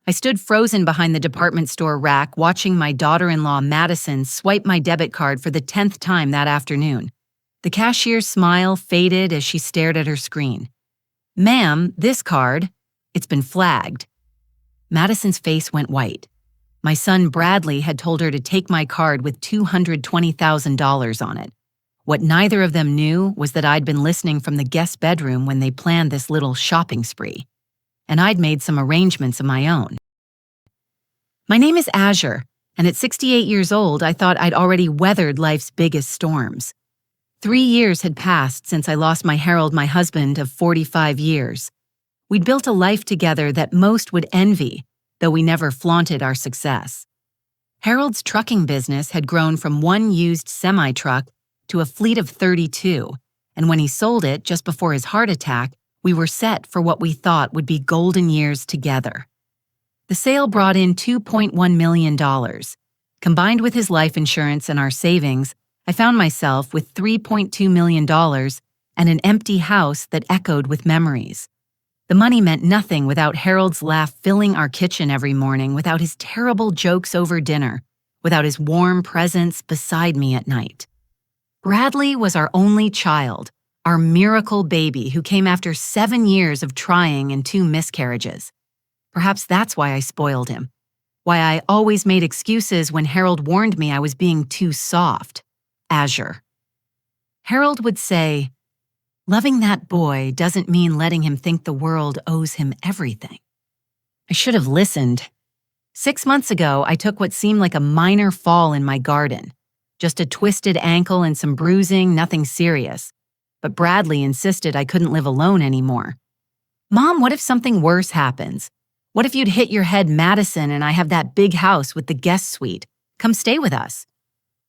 I stood frozen behind the department store rack, watching my daughter-in-law Madison swipe my debit card for the 10th time that afternoon. The cashier's smile faded as she stared at her screen. "Ma'am, this card, it's been flagged." Madison's face went white. My son Bradley had told her to take my card with $220,000 on it. What neither of them knew was that I'd been listening from the guest bedroom when they planned this little shopping spree. And I'd made some arrangements of my own. My name is Azure, and at 68 years old, I thought I'd already weathered life's biggest storms. 3 years had passed since I lost my Harold, my husband of 45 years. We'd built a life together that most would envy, though we never flaunted our success. Harold's trucking business had grown from one used semi-truck to a fleet of 32, and when he sold it just before his heart attack, we were set for what we thought would be golden years together. The sale brought in $2.1 million. Combined with his life insurance and our savings, I found myself with $3.2 million and an empty house that echoed with memories. The money meant nothing without Harold's laugh filling our kitchen every morning, without his terrible jokes over dinner, without his warm presence beside me at night. Bradley was our only child, our miracle baby who came after 7 years of trying and 2 miscarriages. Perhaps that's why I spoiled him, why I always made excuses when Harold warned me I was being too soft. Azure. Harold would say, "Loving that boy doesn't mean letting him think the world owes him everything." I should have listened. 6 months ago, I took what seemed like a minor fall in my garden. Just a twisted ankle and some bruising, nothing serious. But Bradley insisted I couldn't live alone anymore. "Mom, what if something worse happens? What if you'd hit your head Madison and I have that big house with the guest suite? Come stay with us."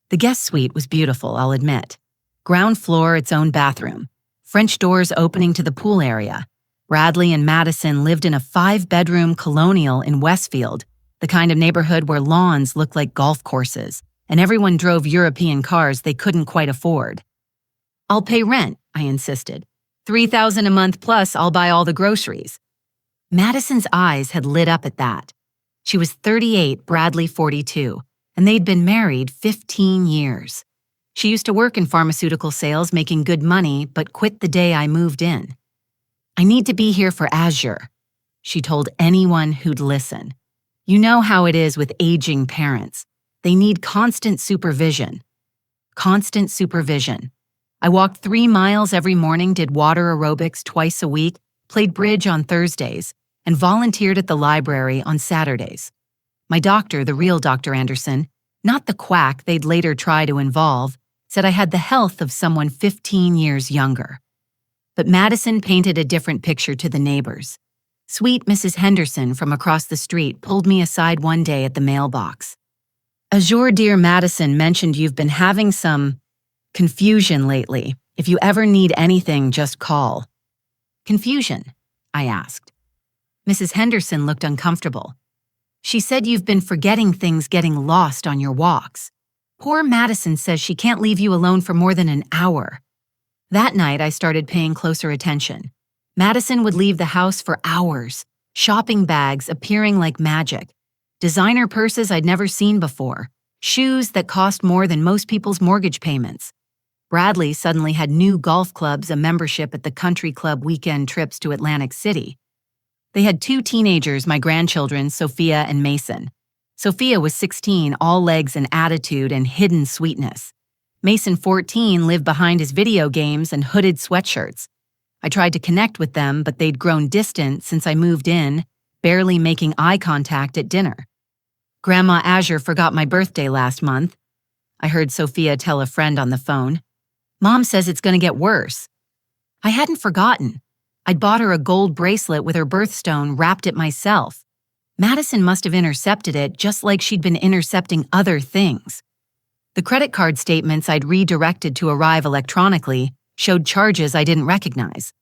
The guest suite was beautiful, I'll admit. Ground floor, its own bathroom. French doors opening to the pool area. Bradley and Madison lived in a 5-bedroom colonial in Westfield, the kind of neighborhood where lawns looked like golf courses, and everyone drove European cars they couldn't quite afford. "I'll pay rent," I insisted. $3,000 a month plus I'll buy all the groceries." Madison's eyes had lit up at that. She was 38, Bradley 42, and they'd been married 15 years. She used to work in pharmaceutical sales, making good money, but quit the day I moved in. "I need to be here for Azure," she told anyone who'd listen. "You know how it is with aging parents. They need constant supervision." Constant supervision. I walked 3 miles every morning, did water aerobics twice a week, played bridge on Thursdays, and volunteered at the library on Saturdays. My doctor, the real Dr. Anderson, not the quack they'd later try to involve, said I had the health of someone 15 years younger. But Madison painted a different picture to the neighbors. Sweet Mrs. Henderson from across the street pulled me aside one day at the mailbox. "Azure, dear Madison mentioned you've been having some confusion lately. If you ever need anything, just call." "Confusion?" I asked. Mrs. Henderson looked uncomfortable. "She said you've been forgetting things, getting lost on your walks. Poor Madison says she can't leave you alone for more than an hour." That night, I started paying closer attention. Madison would leave the house for hours, shopping bags appearing like magic, designer purses I'd never seen before, shoes that cost more than most people's mortgage payments. Bradley suddenly had new golf clubs, a membership at the country club, weekend trips to Atlantic City. They had 2 teenagers, my grandchildren, Sophia and Mason. Sophia was 16, all legs and attitude and hidden sweetness. Mason, 14, lived behind his video games and hooded sweatshirts. I tried to connect with them, but they'd grown distant since I moved in, barely making eye contact at dinner. "Grandma Azure forgot my birthday last month," I heard Sophia tell a friend on the phone. "Mom says it's going to get worse." I hadn't forgotten. I'd bought her a gold bracelet with her birthstone, wrapped it myself. Madison must have intercepted it, just like she'd been intercepting other things. The credit card statements I'd redirected to arrive electronically showed charges I didn't recognize,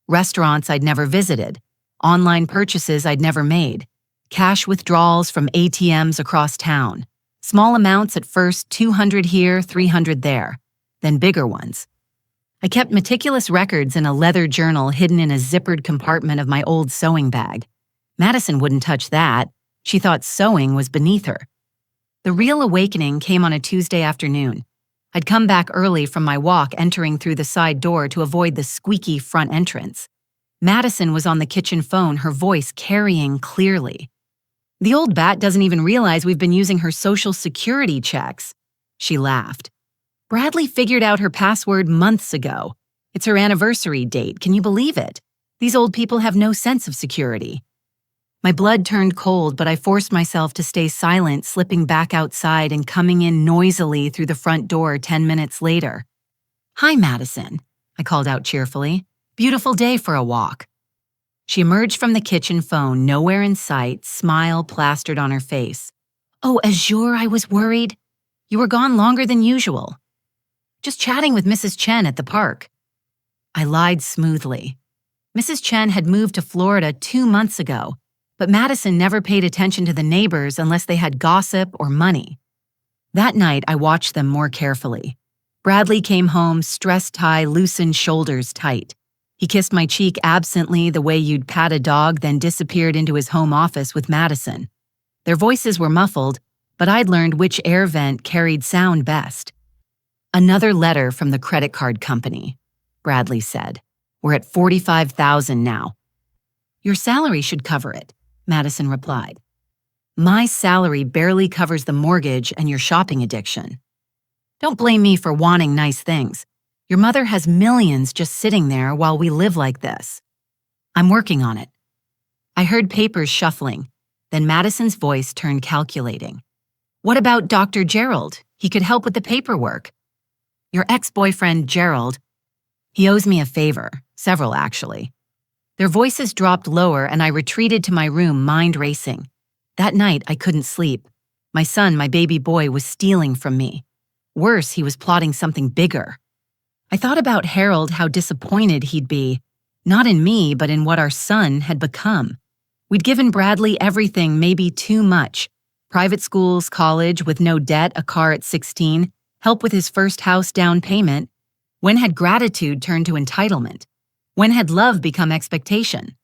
restaurants I'd never visited, online purchases I'd never made, cash withdrawals from ATMs across town, small amounts at first, 200 here, 300 there, then bigger ones. I kept meticulous records in a leather journal hidden in a zippered compartment of my old sewing bag. Madison wouldn't touch that. She thought sewing was beneath her. The real awakening came on a Tuesday afternoon. I'd come back early from my walk, entering through the side door to avoid the squeaky front entrance. Madison was on the kitchen phone, her voice carrying clearly. "The old bat doesn't even realize we've been using her social security checks." She laughed. "Bradley figured out her password months ago. It's her anniversary date, can you believe it? These old people have no sense of security." My blood turned cold, but I forced myself to stay silent, slipping back outside and coming in noisily through the front door 10 minutes later. "Hi, Madison," I called out cheerfully. "Beautiful day for a walk." She emerged from the kitchen phone, nowhere in sight, smile plastered on her face. "Oh, Azure, I was worried. You were gone longer than usual." "Just chatting with Mrs. Chen at the park." I lied smoothly. Mrs. Chen had moved to Florida 2 months ago, but Madison never paid attention to the neighbors unless they had gossip or money. That night, I watched them more carefully. Bradley came home, stress tie loosened, shoulders tight. He kissed my cheek absently, the way you'd pat a dog, then disappeared into his home office with Madison. Their voices were muffled, but I'd learned which air vent carried sound best. "Another letter from the credit card company," Bradley said. "We're at $45,000 now." "Your salary should cover it," Madison replied. "My salary barely covers the mortgage and your shopping addiction." "Don't blame me for wanting nice things. Your mother has millions just sitting there while we live like this." "I'm working on it." I heard papers shuffling, then Madison's voice turned calculating. "What about Dr. Gerald? He could help with the paperwork." "Your ex-boyfriend, Gerald, he owes me a favor, several actually." Their voices dropped lower and I retreated to my room, mind racing. That night, I couldn't sleep. My son, my baby boy, was stealing from me. Worse, he was plotting something bigger. I thought about Harold, how disappointed he'd be, not in me, but in what our son had become. We'd given Bradley everything, maybe too much. Private schools, college, with no debt, a car at 16, help with his first house down payment. When had gratitude turned to entitlement? When had love become expectation?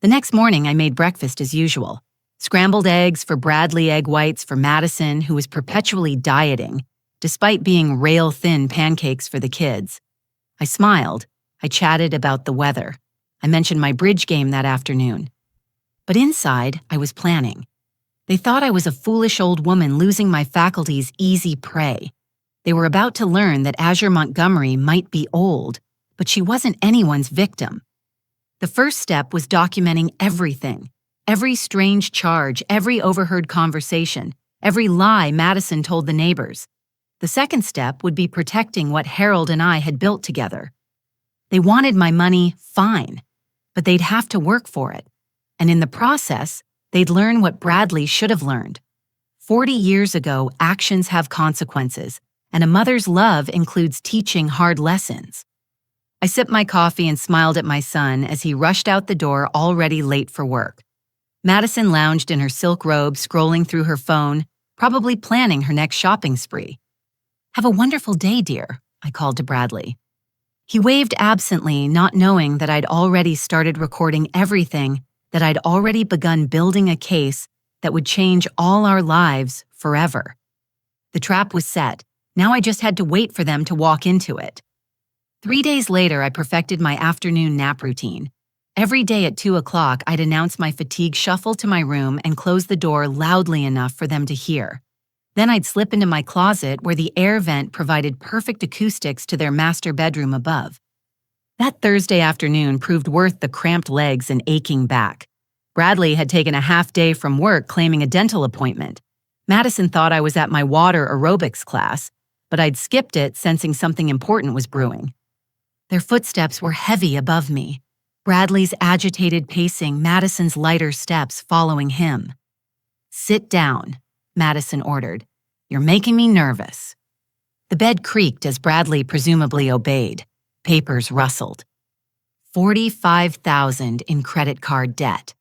The next morning, I made breakfast as usual. Scrambled eggs for Bradley, egg whites for Madison, who was perpetually dieting, despite being rail-thin pancakes for the kids. I smiled. I chatted about the weather. I mentioned my bridge game that afternoon. But inside, I was planning. They thought I was a foolish old woman losing my faculties easy prey. They were about to learn that Azure Montgomery might be old, but she wasn't anyone's victim. The first step was documenting everything. Every strange charge, every overheard conversation, every lie Madison told the neighbors. The second step would be protecting what Harold and I had built together. They wanted my money, fine, but they'd have to work for it. And in the process, they'd learn what Bradley should have learned. 40 years ago, actions have consequences, and a mother's love includes teaching hard lessons. I sipped my coffee and smiled at my son as he rushed out the door, already late for work. Madison lounged in her silk robe, scrolling through her phone, probably planning her next shopping spree. "Have a wonderful day, dear," I called to Bradley. He waved absently, not knowing that I'd already started recording everything, that I'd already begun building a case that would change all our lives forever. The trap was set. Now I just had to wait for them to walk into it. 3 days later, I perfected my afternoon nap routine. Every day at 2 o'clock, I'd announce my fatigue, shuffle to my room, and close the door loudly enough for them to hear. Then I'd slip into my closet where the air vent provided perfect acoustics to their master bedroom above. That Thursday afternoon proved worth the cramped legs and aching back. Bradley had taken a half day from work claiming a dental appointment. Madison thought I was at my water aerobics class, but I'd skipped it, sensing something important was brewing. Their footsteps were heavy above me. Bradley's agitated pacing, Madison's lighter steps following him. "Sit down," Madison ordered. "You're making me nervous." The bed creaked as Bradley presumably obeyed. Papers rustled. 45,000 in credit card debt.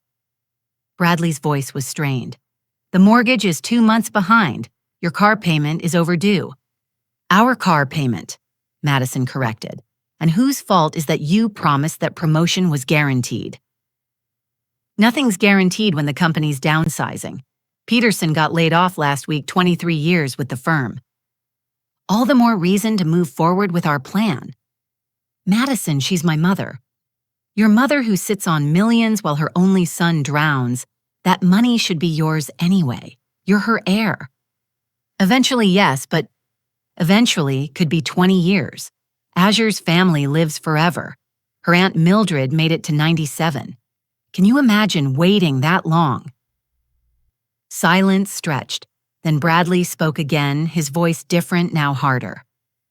Bradley's voice was strained. "The mortgage is 2 months behind. Your car payment is overdue." "Our car payment," Madison corrected. "And whose fault is that you promised that promotion was guaranteed?" Nothing's guaranteed when the company's downsizing. Peterson got laid off last week, 23 years with the firm. All the more reason to move forward with our plan. Madison, she's my mother. Your mother who sits on millions while her only son drowns. That money should be yours anyway. You're her heir. Eventually, yes, but eventually could be 20 years. Azure's family lives forever. Her Aunt Mildred made it to 97. Can you imagine waiting that long? Silence stretched. Then Bradley spoke again, his voice different, now harder.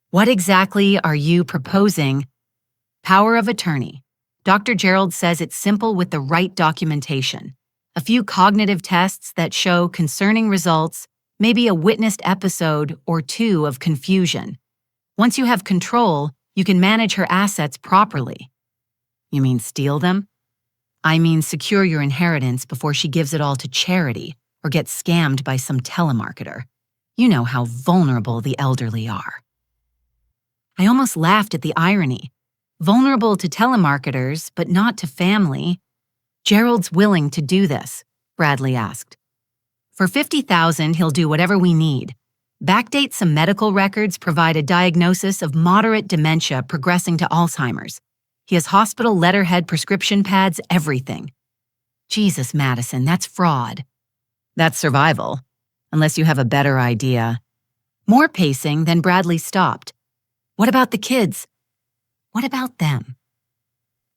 What exactly are you proposing? Power of attorney. Dr. Gerald says it's simple with the right documentation. A few cognitive tests that show concerning results, maybe a witnessed episode or two of confusion. Once you have control, you can manage her assets properly. You mean steal them? I mean secure your inheritance before she gives it all to charity or gets scammed by some telemarketer. You know how vulnerable the elderly are. I almost laughed at the irony. Vulnerable to telemarketers, but not to family. Gerald's willing to do this, Bradley asked. For $50,000, he'll do whatever we need. Backdate some medical records, provide a diagnosis of moderate dementia progressing to Alzheimer's. He has hospital letterhead, prescription pads, everything. Jesus, Madison, that's fraud. That's survival, unless you have a better idea. More pacing, then Bradley stopped. What about the kids? What about them?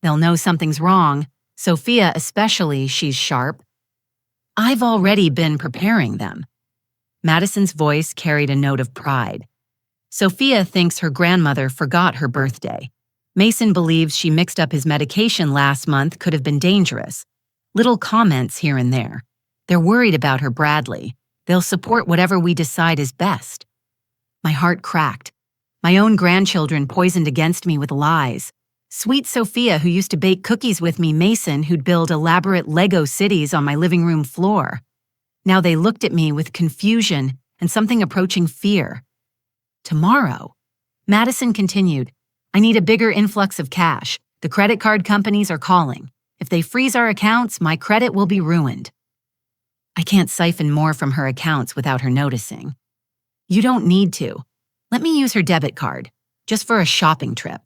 They'll know something's wrong. Sophia especially, she's sharp. I've already been preparing them. Madison's voice carried a note of pride. Sophia thinks her grandmother forgot her birthday. Mason believes she mixed up his medication last month could have been dangerous. Little comments here and there. They're worried about her, Bradley. They'll support whatever we decide is best. My heart cracked. My own grandchildren poisoned against me with lies. Sweet Sophia, who used to bake cookies with me, Mason, who'd build elaborate Lego cities on my living room floor. Now they looked at me with confusion and something approaching fear. Tomorrow, Madison continued, I need a bigger influx of cash. The credit card companies are calling. If they freeze our accounts, my credit will be ruined. I can't siphon more from her accounts without her noticing. You don't need to. Let me use her debit card, just for a shopping trip.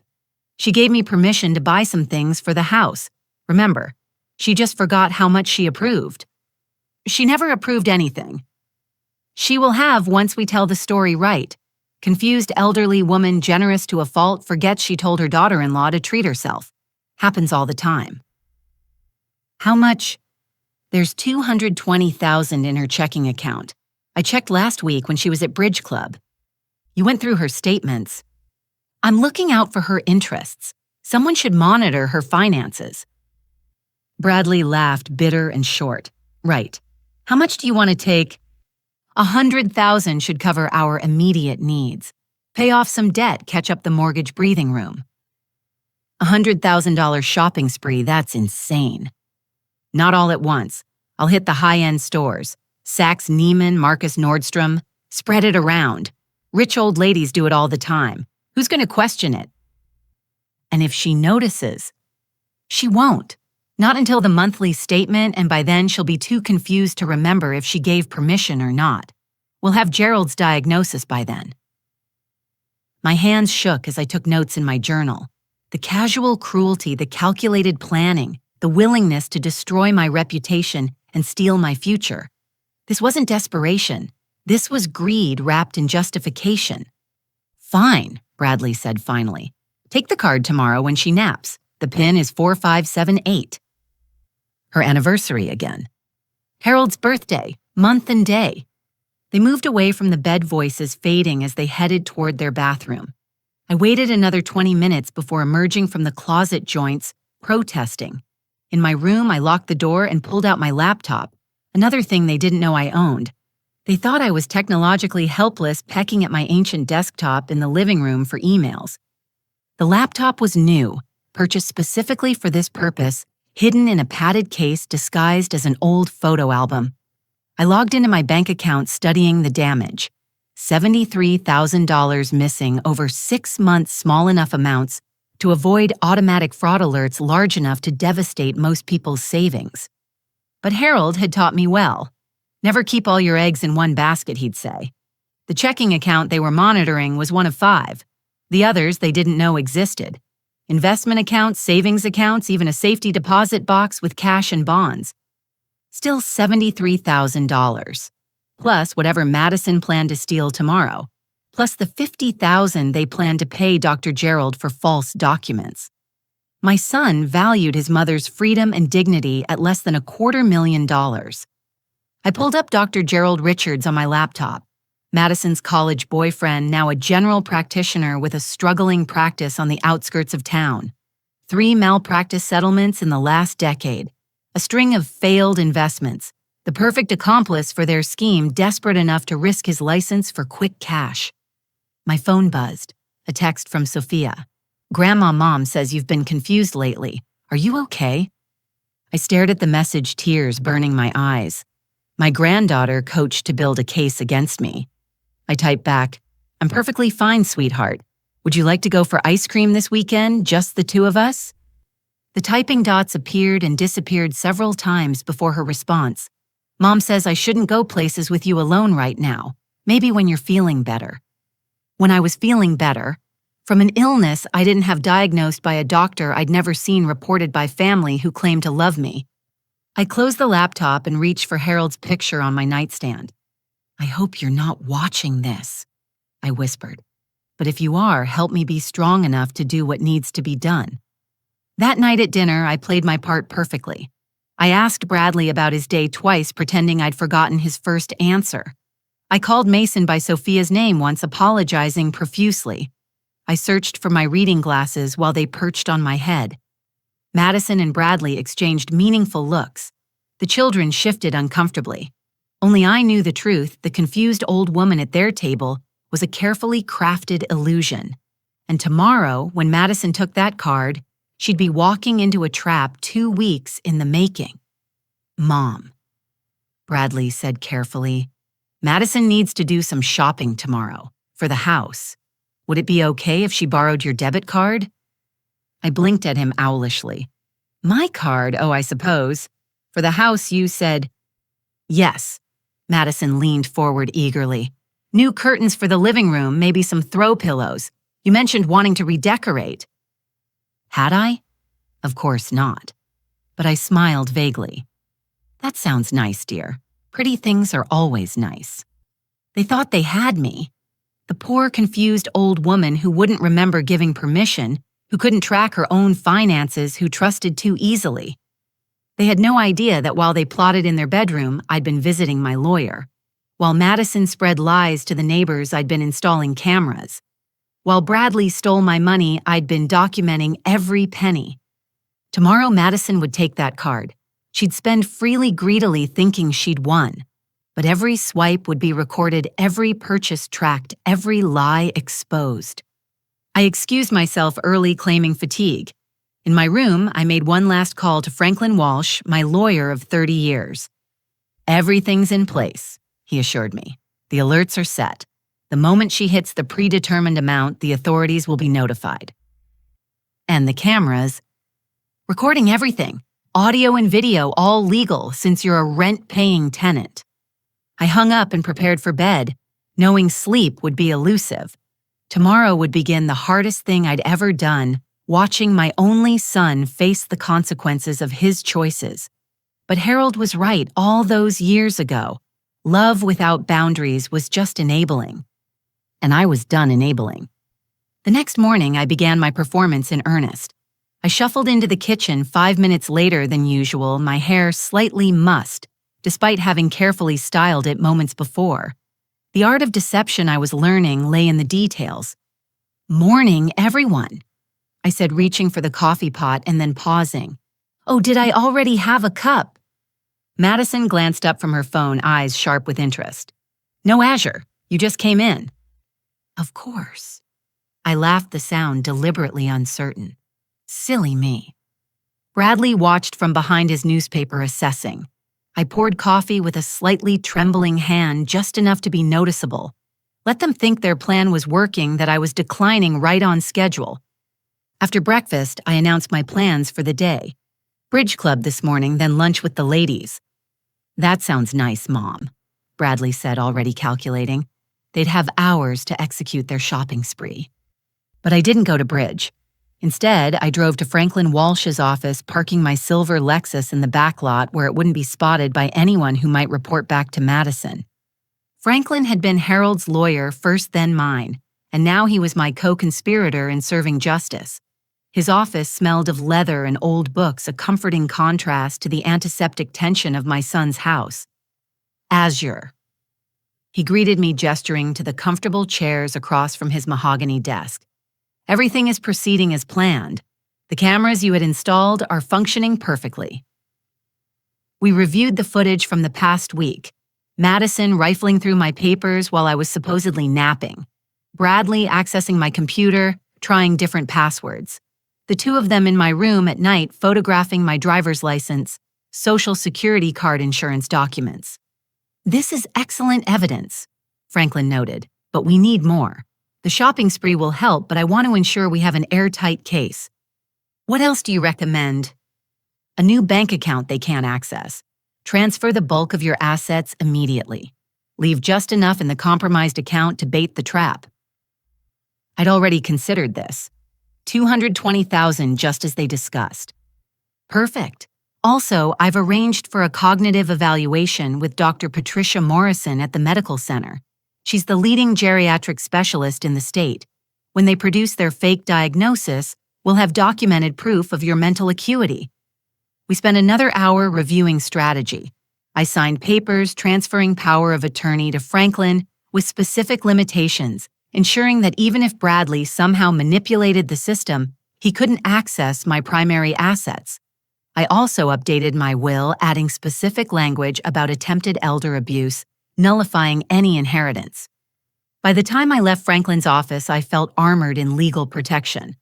She gave me permission to buy some things for the house. Remember, she just forgot how much she approved. She never approved anything. She will have once we tell the story right. Confused elderly woman generous to a fault forgets she told her daughter-in-law to treat herself. Happens all the time. How much? There's $220,000 in her checking account. I checked last week when she was at Bridge Club. You went through her statements. I'm looking out for her interests. Someone should monitor her finances. Bradley laughed, bitter and short. Right. How much do you want to take? $100,000 should cover our immediate needs. Pay off some debt, catch up the mortgage breathing room. $100,000 shopping spree, that's insane. Not all at once. I'll hit the high-end stores. Saks Neiman, Marcus Nordstrom. Spread it around. Rich old ladies do it all the time. Who's going to question it? And if she notices, she won't. Not until the monthly statement, and by then she'll be too confused to remember if she gave permission or not. We'll have Gerald's diagnosis by then. My hands shook as I took notes in my journal. The casual cruelty, the calculated planning, the willingness to destroy my reputation and steal my future. This wasn't desperation. This was greed wrapped in justification. Fine, Bradley said finally. Take the card tomorrow when she naps. The PIN is 4578. Her anniversary again. Harold's birthday, month and day. They moved away from the bed voices fading as they headed toward their bathroom. I waited another 20 minutes before emerging from the closet joints, protesting. In my room, I locked the door and pulled out my laptop, another thing they didn't know I owned. They thought I was technologically helpless pecking at my ancient desktop in the living room for emails. The laptop was new, purchased specifically for this purpose, hidden in a padded case disguised as an old photo album. I logged into my bank account studying the damage. $73,000 missing over 6 months, small enough amounts to avoid automatic fraud alerts large enough to devastate most people's savings. But Harold had taught me well. Never keep all your eggs in one basket, he'd say. The checking account they were monitoring was one of 5. The others they didn't know existed. Investment accounts, savings accounts, even a safety deposit box with cash and bonds. Still $73,000. Plus whatever Madison planned to steal tomorrow. Plus the $50,000 they planned to pay Dr. Gerald for false documents. My son valued his mother's freedom and dignity at less than $250,000. I pulled up Dr. Gerald Richards on my laptop. Madison's college boyfriend, now a general practitioner with a struggling practice on the outskirts of town. 3 malpractice settlements in the last decade. A string of failed investments. The perfect accomplice for their scheme, desperate enough to risk his license for quick cash. My phone buzzed. A text from Sophia. Mom says you've been confused lately. Are you okay? I stared at the message, tears burning my eyes. My granddaughter coached to build a case against me. I typed back, I'm perfectly fine, sweetheart. Would you like to go for ice cream this weekend, just the 2 of us? The typing dots appeared and disappeared several times before her response. Mom says I shouldn't go places with you alone right now. Maybe when you're feeling better. When I was feeling better, from an illness I didn't have diagnosed by a doctor I'd never seen reported by family who claimed to love me. I closed the laptop and reached for Harold's picture on my nightstand. I hope you're not watching this, I whispered. But if you are, help me be strong enough to do what needs to be done. That night at dinner, I played my part perfectly. I asked Bradley about his day twice, pretending I'd forgotten his first answer. I called Mason by Sophia's name once, apologizing profusely. I searched for my reading glasses while they perched on my head. Madison and Bradley exchanged meaningful looks. The children shifted uncomfortably. Only I knew the truth. The confused old woman at their table was a carefully crafted illusion. And tomorrow, when Madison took that card, she'd be walking into a trap 2 weeks in the making. Mom, Bradley said carefully, Madison needs to do some shopping tomorrow for the house. Would it be okay if she borrowed your debit card? I blinked at him owlishly. My card, oh, I suppose. For the house, you said. Yes. Madison leaned forward eagerly. New curtains for the living room, maybe some throw pillows. You mentioned wanting to redecorate. Had I? Of course not. But I smiled vaguely. That sounds nice, dear. Pretty things are always nice. They thought they had me. The poor, confused old woman who wouldn't remember giving permission, who couldn't track her own finances, who trusted too easily. They had no idea that while they plotted in their bedroom, I'd been visiting my lawyer. While Madison spread lies to the neighbors, I'd been installing cameras. While Bradley stole my money, I'd been documenting every penny. Tomorrow, Madison would take that card. She'd spend freely, greedily, thinking she'd won. But every swipe would be recorded, every purchase tracked, every lie exposed. I excused myself early, claiming fatigue. In my room, I made one last call to Franklin Walsh, my lawyer of 30 years. Everything's in place, he assured me. The alerts are set. The moment she hits the predetermined amount, the authorities will be notified. And the cameras, recording everything, audio and video, all legal since you're a rent-paying tenant. I hung up and prepared for bed, knowing sleep would be elusive. Tomorrow would begin the hardest thing I'd ever done, watching my only son face the consequences of his choices. But Harold was right all those years ago. Love without boundaries was just enabling. And I was done enabling. The next morning, I began my performance in earnest. I shuffled into the kitchen 5 minutes later than usual, my hair slightly mussed, despite having carefully styled it moments before. The art of deception I was learning lay in the details. Morning, everyone, I said, reaching for the coffee pot and then pausing. Oh, did I already have a cup? Madison glanced up from her phone, eyes sharp with interest. No, Azure, you just came in. Of course. I laughed, the sound deliberately uncertain. Silly me. Bradley watched from behind his newspaper, assessing. I poured coffee with a slightly trembling hand, just enough to be noticeable. Let them think their plan was working, that I was declining right on schedule. After breakfast, I announced my plans for the day. Bridge club this morning, then lunch with the ladies. That sounds nice, Mom, Bradley said, already calculating. They'd have hours to execute their shopping spree. But I didn't go to Bridge. Instead, I drove to Franklin Walsh's office, parking my silver Lexus in the back lot where it wouldn't be spotted by anyone who might report back to Madison. Franklin had been Harold's lawyer first, then mine, and now he was my co-conspirator in serving justice. His office smelled of leather and old books, a comforting contrast to the antiseptic tension of my son's house. Azure. He greeted me, gesturing to the comfortable chairs across from his mahogany desk. Everything is proceeding as planned. The cameras you had installed are functioning perfectly. We reviewed the footage from the past week. Madison rifling through my papers while I was supposedly napping. Bradley accessing my computer, trying different passwords. The two of them in my room at night photographing my driver's license, social security card insurance documents. This is excellent evidence, Franklin noted, but we need more. The shopping spree will help, but I want to ensure we have an airtight case. What else do you recommend? A new bank account they can't access. Transfer the bulk of your assets immediately. Leave just enough in the compromised account to bait the trap. I'd already considered this. $220,000 just as they discussed. Perfect. Also, I've arranged for a cognitive evaluation with Dr. Patricia Morrison at the medical center. She's the leading geriatric specialist in the state. When they produce their fake diagnosis, we'll have documented proof of your mental acuity. We spent another hour reviewing strategy. I signed papers transferring power of attorney to Franklin with specific limitations, ensuring that even if Bradley somehow manipulated the system, he couldn't access my primary assets. I also updated my will, adding specific language about attempted elder abuse, nullifying any inheritance. By the time I left Franklin's office, I felt armored in legal protection.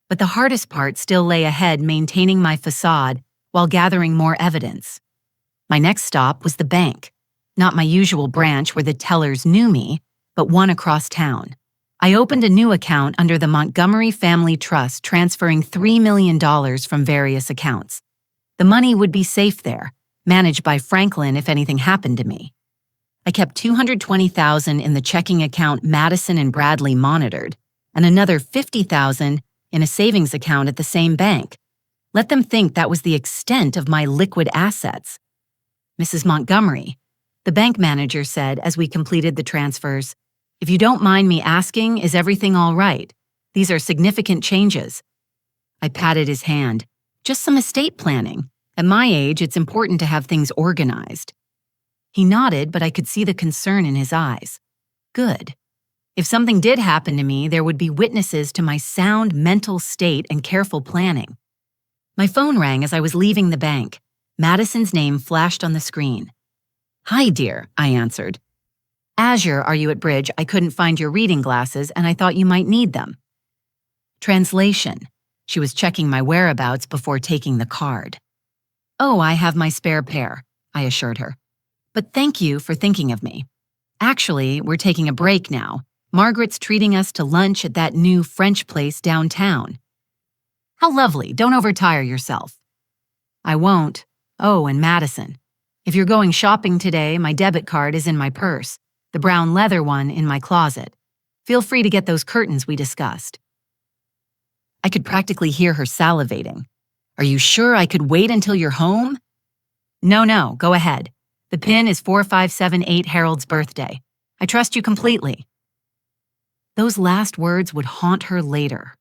But the hardest part still lay ahead, maintaining my facade while gathering more evidence. My next stop was the bank, not my usual branch where the tellers knew me, but one across town. I opened a new account under the Montgomery Family Trust, transferring $3 million from various accounts. The money would be safe there, managed by Franklin if anything happened to me. I kept $220,000 in the checking account Madison and Bradley monitored, and another $50,000 in a savings account at the same bank. Let them think that was the extent of my liquid assets. Mrs. Montgomery, the bank manager said as we completed the transfers, "If you don't mind me asking, is everything all right? These are significant changes." I patted his hand. "Just some estate planning. At my age, it's important to have things organized." He nodded, but I could see the concern in his eyes. Good. If something did happen to me, there would be witnesses to my sound mental state and careful planning. My phone rang as I was leaving the bank. Madison's name flashed on the screen. "Hi, dear," I answered. "Azure, are you at Bridge? I couldn't find your reading glasses, and I thought you might need them." Translation. She was checking my whereabouts before taking the card. "Oh, I have my spare pair," I assured her. "But thank you for thinking of me. Actually, we're taking a break now. Margaret's treating us to lunch at that new French place downtown." "How lovely. Don't overtire yourself." "I won't. Oh, and Madison. If you're going shopping today, my debit card is in my purse, the brown leather one in my closet. Feel free to get those curtains we discussed." I could practically hear her salivating. "Are you sure I could wait until you're home?" No, go ahead. The PIN is 4578 Harold's birthday. I trust you completely." Those last words would haunt her later.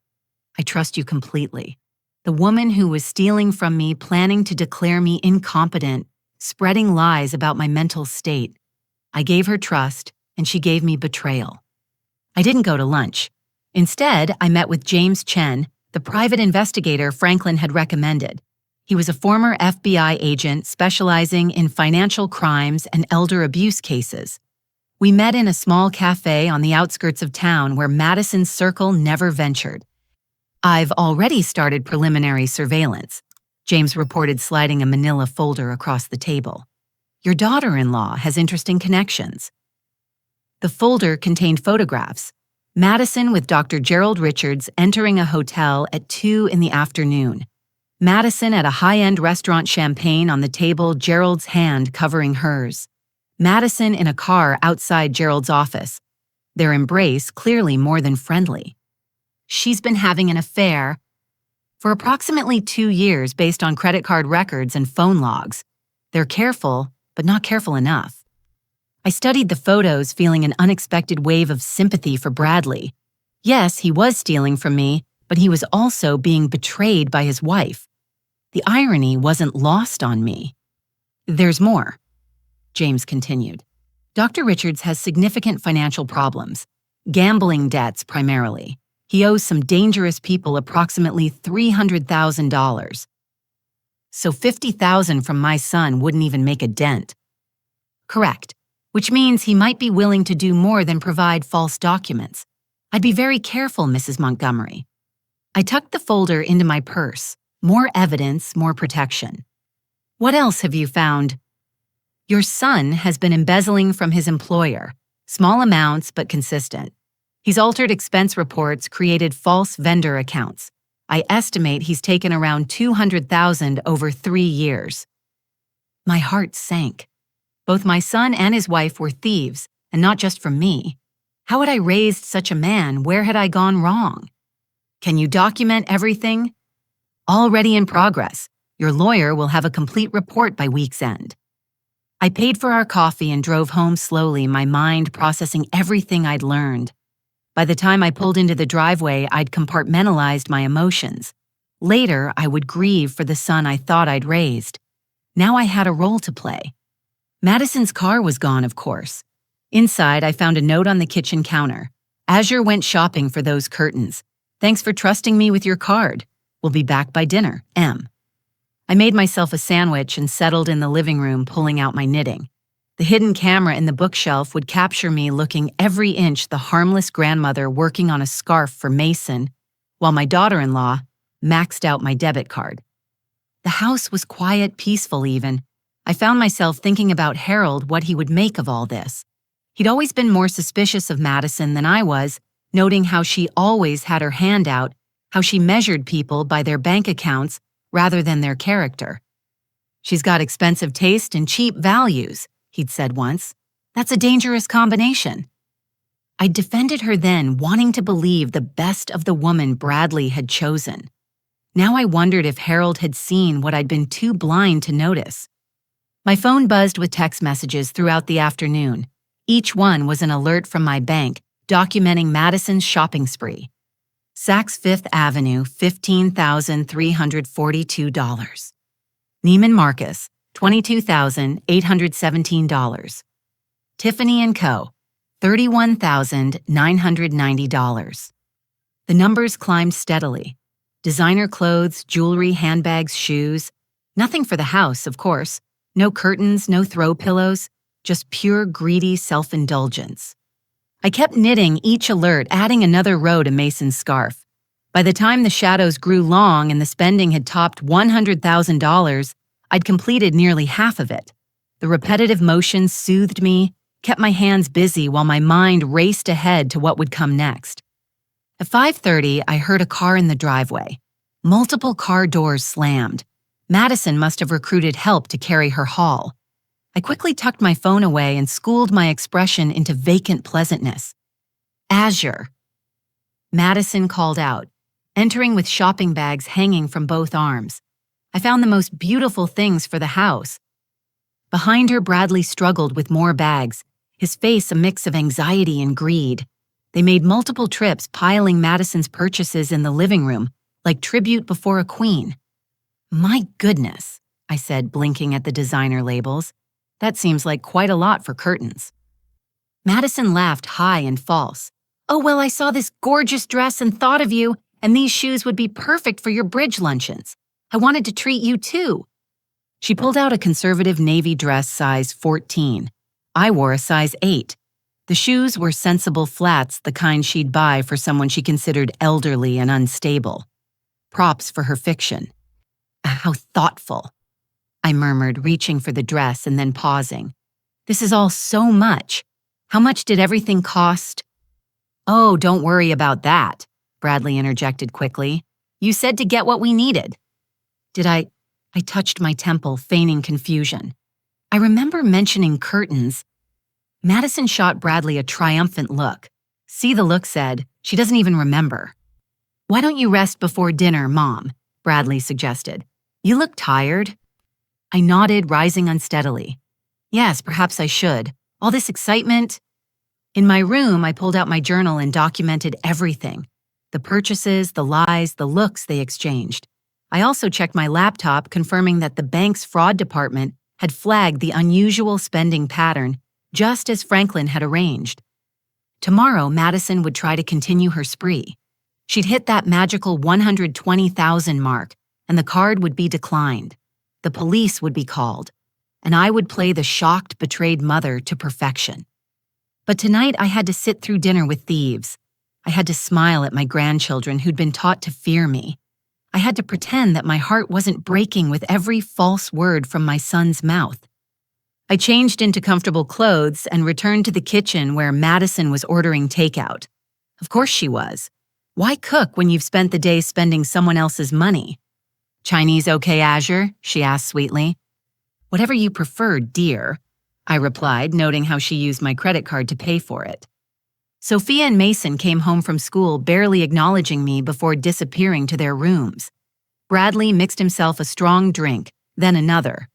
I trust you completely. The woman who was stealing from me, planning to declare me incompetent, spreading lies about my mental state. I gave her trust, and she gave me betrayal. I didn't go to lunch. Instead, I met with James Chen, the private investigator Franklin had recommended. He was a former FBI agent specializing in financial crimes and elder abuse cases. We met in a small cafe on the outskirts of town where Madison's circle never ventured. "I've already started preliminary surveillance," James reported, sliding a manila folder across the table. "Your daughter-in-law has interesting connections." The folder contained photographs. Madison with Dr. Gerald Richards entering a hotel at 2 in the afternoon. Madison at a high-end restaurant, champagne on the table, Gerald's hand covering hers. Madison in a car outside Gerald's office. Their embrace clearly more than friendly. She's been having an affair for approximately 2 years based on credit card records and phone logs. They're careful, but not careful enough. I studied the photos, feeling an unexpected wave of sympathy for Bradley. Yes, he was stealing from me, but he was also being betrayed by his wife. The irony wasn't lost on me. There's more, James continued. Dr. Richards has significant financial problems, gambling debts primarily. He owes some dangerous people approximately $300,000. So $50,000 from my son wouldn't even make a dent. Correct, which means he might be willing to do more than provide false documents. I'd be very careful, Mrs. Montgomery. I tucked the folder into my purse. More evidence, more protection. What else have you found? Your son has been embezzling from his employer. Small amounts, but consistent. He's altered expense reports, created false vendor accounts. I estimate he's taken around $200,000 over 3 years. My heart sank. Both my son and his wife were thieves, and not just from me. How had I raised such a man? Where had I gone wrong? Can you document everything? Already in progress. Your lawyer will have a complete report by week's end. I paid for our coffee and drove home slowly, my mind processing everything I'd learned. By the time I pulled into the driveway, I'd compartmentalized my emotions. Later, I would grieve for the son I thought I'd raised. Now I had a role to play. Madison's car was gone, of course. Inside, I found a note on the kitchen counter. Azure went shopping for those curtains. Thanks for trusting me with your card. We'll be back by dinner, M. I made myself a sandwich and settled in the living room, pulling out my knitting. The hidden camera in the bookshelf would capture me looking every inch the harmless grandmother working on a scarf for Mason, while my daughter-in-law maxed out my debit card. The house was quiet, peaceful even. I found myself thinking about Harold, what he would make of all this. He'd always been more suspicious of Madison than I was, noting how she always had her hand out, how she measured people by their bank accounts rather than their character. She's got expensive taste and cheap values, he'd said once. That's a dangerous combination. I defended her then, wanting to believe the best of the woman Bradley had chosen. Now I wondered if Harold had seen what I'd been too blind to notice. My phone buzzed with text messages throughout the afternoon. Each one was an alert from my bank, documenting Madison's shopping spree. Saks Fifth Avenue, $15,342. Neiman Marcus, $22,817. Tiffany & Co., $31,990. The numbers climbed steadily. Designer clothes, jewelry, handbags, shoes. Nothing for the house, of course. No curtains, no throw pillows. Just pure greedy self-indulgence. I kept knitting each alert, adding another row to Mason's scarf. By the time the shadows grew long and the spending had topped $100,000, I'd completed nearly half of it. The repetitive motion soothed me, kept my hands busy while my mind raced ahead to what would come next. At 5:30, I heard a car in the driveway. Multiple car doors slammed. Madison must have recruited help to carry her haul. I quickly tucked my phone away and schooled my expression into vacant pleasantness. Azure. Madison called out, entering with shopping bags hanging from both arms. I found the most beautiful things for the house. Behind her, Bradley struggled with more bags, his face a mix of anxiety and greed. They made multiple trips, piling Madison's purchases in the living room, like tribute before a queen. My goodness, I said, blinking at the designer labels. That seems like quite a lot for curtains. Madison laughed high and false. Oh, well, I saw this gorgeous dress and thought of you, and these shoes would be perfect for your bridge luncheons. I wanted to treat you too. She pulled out a conservative navy dress size 14. I wore a size 8. The shoes were sensible flats, the kind she'd buy for someone she considered elderly and unstable. Props for her fiction. How thoughtful, I murmured, reaching for the dress and then pausing. This is all so much. How much did everything cost? Oh, don't worry about that, Bradley interjected quickly. You said to get what we needed. Did I touched my temple, feigning confusion. I remember mentioning curtains. Madison shot Bradley a triumphant look. See, the look said, she doesn't even remember. Why don't you rest before dinner, Mom? Bradley suggested. You look tired. I nodded, rising unsteadily. Yes, perhaps I should. All this excitement. In my room, I pulled out my journal and documented everything. The purchases, the lies, the looks they exchanged. I also checked my laptop, confirming that the bank's fraud department had flagged the unusual spending pattern, just as Franklin had arranged. Tomorrow, Madison would try to continue her spree. She'd hit that magical 120,000 mark, and the card would be declined. The police would be called, and I would play the shocked, betrayed mother to perfection. But tonight I had to sit through dinner with thieves. I had to smile at my grandchildren who'd been taught to fear me. I had to pretend that my heart wasn't breaking with every false word from my son's mouth. I changed into comfortable clothes and returned to the kitchen where Madison was ordering takeout. Of course she was. Why cook when you've spent the day spending someone else's money? Chinese okay, Azure? She asked sweetly. Whatever you prefer, dear, I replied, noting how she used my credit card to pay for it. Sophia and Mason came home from school, barely acknowledging me before disappearing to their rooms. Bradley mixed himself a strong drink, then another.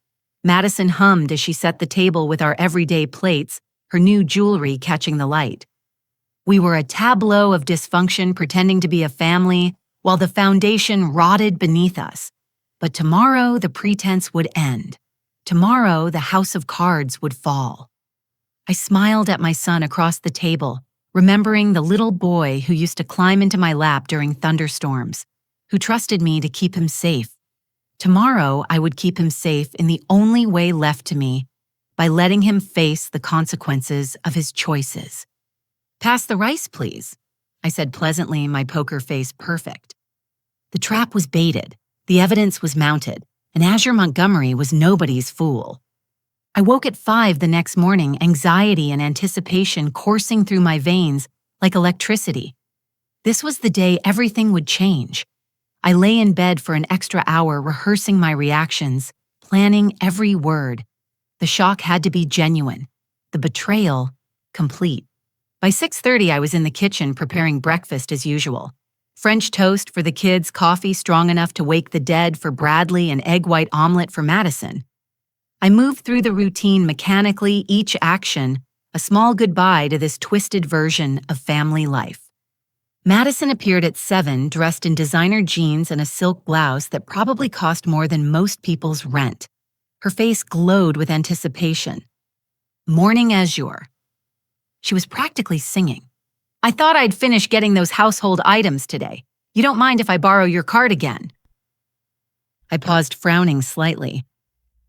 Madison hummed as she set the table with our everyday plates, her new jewelry catching the light. We were a tableau of dysfunction pretending to be a family, while the foundation rotted beneath us. But tomorrow the pretense would end. Tomorrow the house of cards would fall. I smiled at my son across the table, remembering the little boy who used to climb into my lap during thunderstorms, who trusted me to keep him safe. Tomorrow I would keep him safe in the only way left to me, by letting him face the consequences of his choices. Pass the rice, please, I said pleasantly, my poker face perfect. The trap was baited, the evidence was mounted, and Azure Montgomery was nobody's fool. I woke at 5 the next morning, anxiety and anticipation coursing through my veins like electricity. This was the day everything would change. I lay in bed for an extra hour rehearsing my reactions, planning every word. The shock had to be genuine, the betrayal complete. By 6:30, I was in the kitchen preparing breakfast as usual. French toast for the kids, coffee strong enough to wake the dead for Bradley, and egg white omelet for Madison. I moved through the routine mechanically, each action a small goodbye to this twisted version of family life. Madison appeared at 7, dressed in designer jeans and a silk blouse that probably cost more than most people's rent. Her face glowed with anticipation. Morning Azure. She was practically singing. I thought I'd finish getting those household items today. You don't mind if I borrow your card again? I paused, frowning slightly.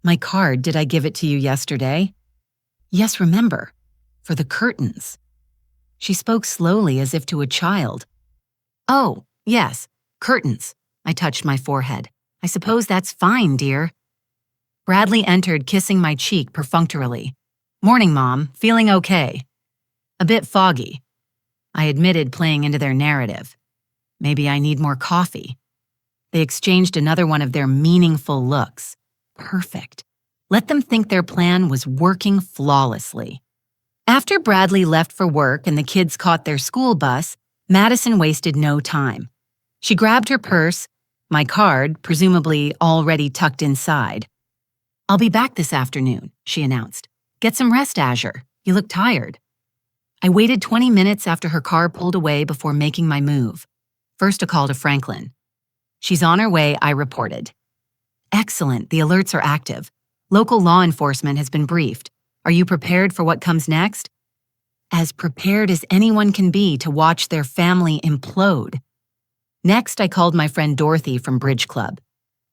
My card, did I give it to you yesterday? Yes, remember, for the curtains. She spoke slowly as if to a child. Oh, yes, curtains. I touched my forehead. I suppose that's fine, dear. Bradley entered, kissing my cheek perfunctorily. Morning, Mom. Feeling okay? A bit foggy. I admitted, playing into their narrative. Maybe I need more coffee. They exchanged another one of their meaningful looks. Perfect. Let them think their plan was working flawlessly. After Bradley left for work and the kids caught their school bus, Madison wasted no time. She grabbed her purse, my card, presumably already tucked inside. I'll be back this afternoon, she announced. Get some rest, Azure. You look tired. I waited 20 minutes after her car pulled away before making my move. First, a call to Franklin. She's on her way, I reported. Excellent, the alerts are active. Local law enforcement has been briefed. Are you prepared for what comes next? As prepared as anyone can be to watch their family implode. Next, I called my friend Dorothy from Bridge Club.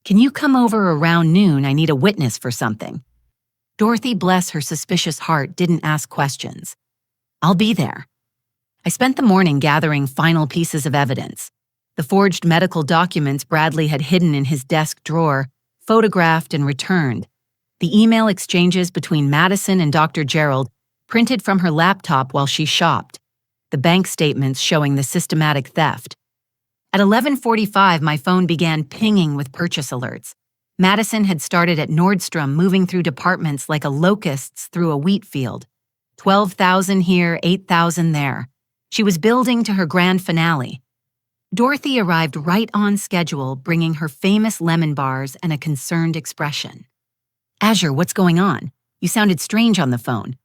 Can you come over around noon? I need a witness for something. Dorothy, bless her suspicious heart, didn't ask questions. I'll be there. I spent the morning gathering final pieces of evidence. The forged medical documents Bradley had hidden in his desk drawer, photographed and returned. The email exchanges between Madison and Dr. Gerald, printed from her laptop while she shopped. The bank statements showing the systematic theft. At 11:45, my phone began pinging with purchase alerts. Madison had started at Nordstrom, moving through departments like a locusts through a wheat field. 12,000 here, 8,000 there. She was building to her grand finale. Dorothy arrived right on schedule, bringing her famous lemon bars and a concerned expression. "Azure, what's going on? You sounded strange on the phone."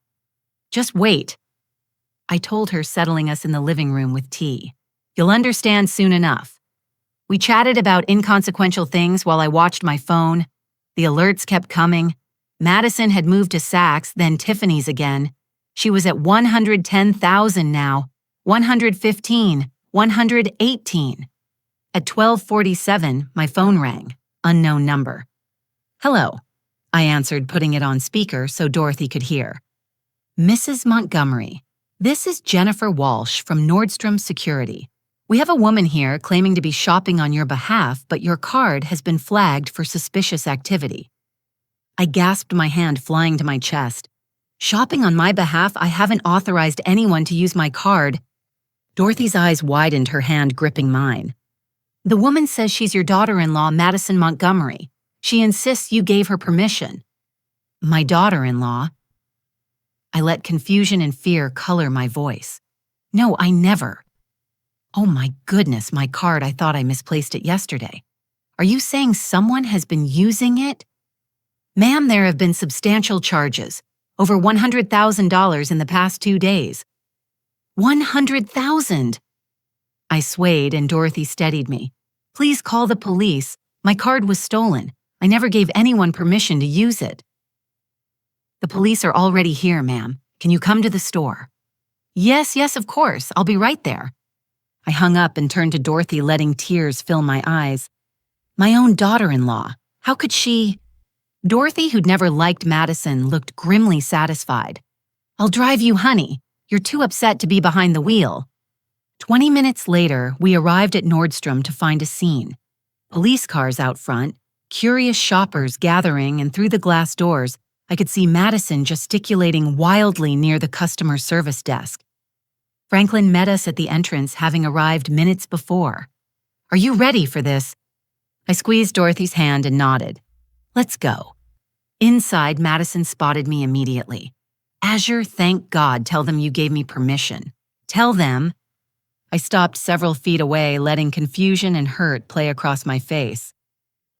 "Just wait," I told her, settling us in the living room with tea. "You'll understand soon enough." We chatted about inconsequential things while I watched my phone. The alerts kept coming. Madison had moved to Saks, then Tiffany's again. She was at 110,000 now, 115, 118. At 12:47, my phone rang. Unknown number. "Hello," I answered, putting it on speaker so Dorothy could hear. "Mrs. Montgomery, this is Jennifer Walsh from Nordstrom Security. We have a woman here claiming to be shopping on your behalf, but your card has been flagged for suspicious activity." I gasped, my hand flying to my chest. "Shopping on my behalf? I haven't authorized anyone to use my card." Dorothy's eyes widened, her hand gripping mine. "The woman says she's your daughter-in-law, Madison Montgomery. She insists you gave her permission." "My daughter-in-law?" I let confusion and fear color my voice. "No, I never." "Oh my goodness, my card, I thought I misplaced it yesterday. Are you saying someone has been using it?" "Ma'am, there have been substantial charges. Over $100,000 in the past 2 days. 100,000! I swayed and Dorothy steadied me. "Please call the police. My card was stolen. I never gave anyone permission to use it." "The police are already here, ma'am. Can you come to the store?" Yes, of course. I'll be right there." I hung up and turned to Dorothy, letting tears fill my eyes. My own daughter-in-law. How could she? Dorothy, who'd never liked Madison, looked grimly satisfied. "I'll drive you, honey. You're too upset to be behind the wheel." 20 minutes later, we arrived at Nordstrom to find a scene. Police cars out front, curious shoppers gathering, and through the glass doors, I could see Madison gesticulating wildly near the customer service desk. Franklin met us at the entrance, having arrived minutes before. "Are you ready for this?" I squeezed Dorothy's hand and nodded. "Let's go." Inside, Madison spotted me immediately. "Azure, thank God, tell them you gave me permission. Tell them." I stopped several feet away, letting confusion and hurt play across my face.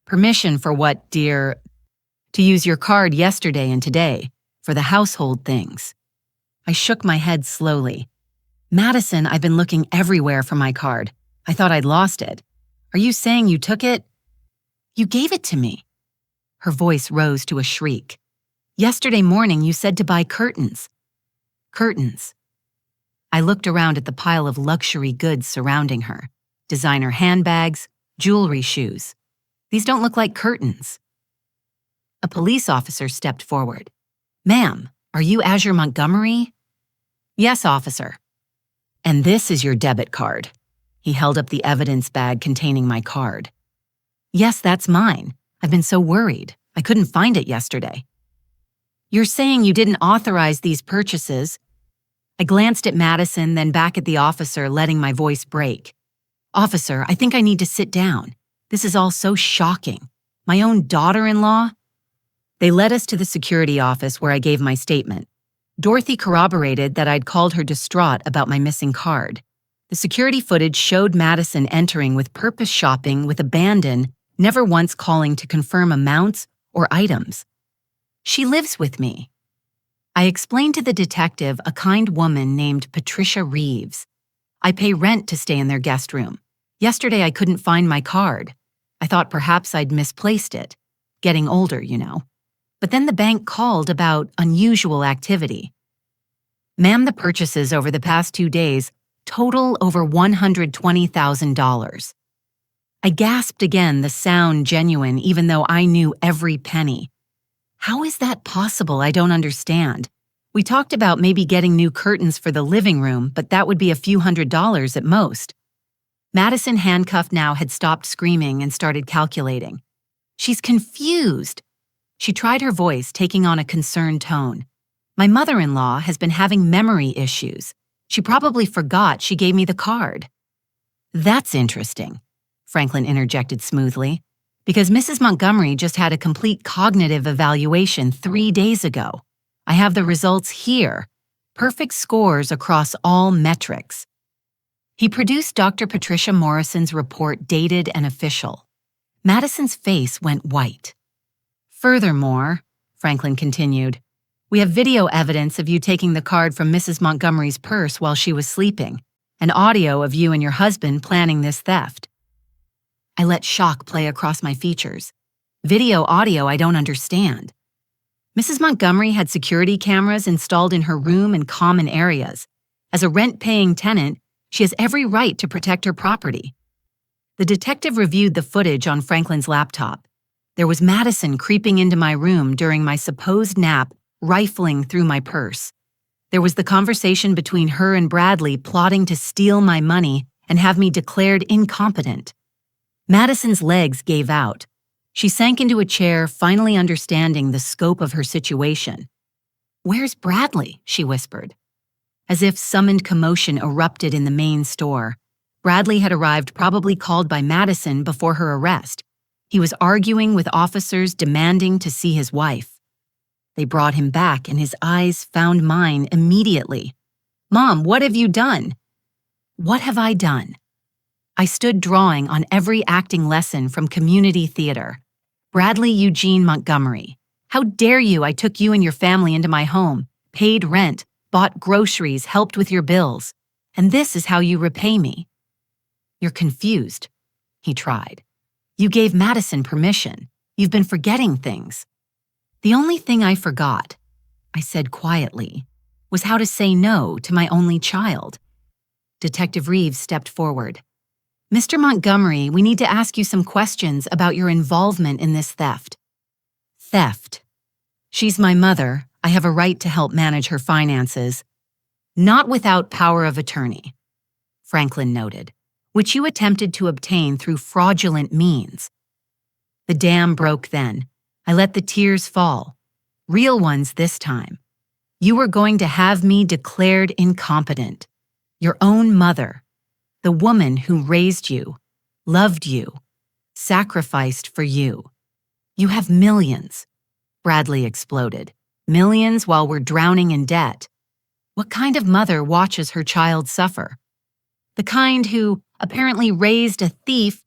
"Permission for what, dear?" "To use your card yesterday and today, for the household things." I shook my head slowly. "Madison, I've been looking everywhere for my card. I thought I'd lost it. Are you saying you took it?" "You gave it to me." Her voice rose to a shriek. "Yesterday morning you said to buy curtains." "Curtains." I looked around at the pile of luxury goods surrounding her. Designer handbags, jewelry, shoes. These don't look like curtains. A police officer stepped forward. "Ma'am, are you Azure Montgomery?" "Yes, officer." "And this is your debit card." He held up the evidence bag containing my card. "Yes, that's mine. I've been so worried. I couldn't find it yesterday." "You're saying you didn't authorize these purchases?" I glanced at Madison, then back at the officer, letting my voice break. "Officer, I think I need to sit down. This is all so shocking. My own daughter-in-law?" They led us to the security office where I gave my statement. Dorothy corroborated that I'd called her distraught about my missing card. The security footage showed Madison entering with purpose, shopping with abandon, never once calling to confirm amounts or items. "She lives with me." I explained to the detective, a kind woman named Patricia Reeves. "I pay rent to stay in their guest room. Yesterday I couldn't find my card. I thought perhaps I'd misplaced it. Getting older, you know. But then the bank called about unusual activity." "Ma'am, the purchases over the past 2 days total over $120,000. I gasped again, the sound genuine, even though I knew every penny. "How is that possible? I don't understand. We talked about maybe getting new curtains for the living room, but that would be a few $100s at most." Madison, handcuffed now, had stopped screaming and started calculating. "She's confused." She tried her voice, taking on a concerned tone. "My mother-in-law has been having memory issues. She probably forgot she gave me the card." "That's interesting," Franklin interjected smoothly. Because Mrs. Montgomery just had a complete cognitive evaluation 3 days ago. I have the results here. Perfect scores across all metrics. He produced Dr. Patricia Morrison's report dated and official. Madison's face went white. Furthermore, Franklin continued, we have video evidence of you taking the card from Mrs. Montgomery's purse while she was sleeping, and audio of you and your husband planning this theft. I let shock play across my features. Video, audio, I don't understand. Mrs. Montgomery had security cameras installed in her room and common areas. As a rent-paying tenant, she has every right to protect her property. The detective reviewed the footage on Franklin's laptop. There was Madison creeping into my room during my supposed nap, rifling through my purse. There was the conversation between her and Bradley plotting to steal my money and have me declared incompetent. Madison's legs gave out. She sank into a chair, finally understanding the scope of her situation. "Where's Bradley?" she whispered. As if summoned commotion erupted in the main store. Bradley had arrived, probably called by Madison before her arrest. He was arguing with officers demanding to see his wife. They brought him back and his eyes found mine immediately. "Mom, what have you done?" What have I done? I stood drawing on every acting lesson from community theater. Bradley Eugene Montgomery. How dare you? I took you and your family into my home, paid rent, bought groceries, helped with your bills. And this is how you repay me. You're confused, he tried. You gave Madison permission. You've been forgetting things. The only thing I forgot, I said quietly, was how to say no to my only child. Detective Reeves stepped forward. "Mr. Montgomery, we need to ask you some questions about your involvement in this theft." Theft. She's my mother. I have a right to help manage her finances. Not without power of attorney, Franklin noted, which you attempted to obtain through fraudulent means. The dam broke then. I let the tears fall. Real ones this time. You were going to have me declared incompetent. Your own mother, the woman who raised you, loved you, sacrificed for you. You have millions, Bradley exploded. Millions while we're drowning in debt. What kind of mother watches her child suffer? The kind who apparently raised a thief.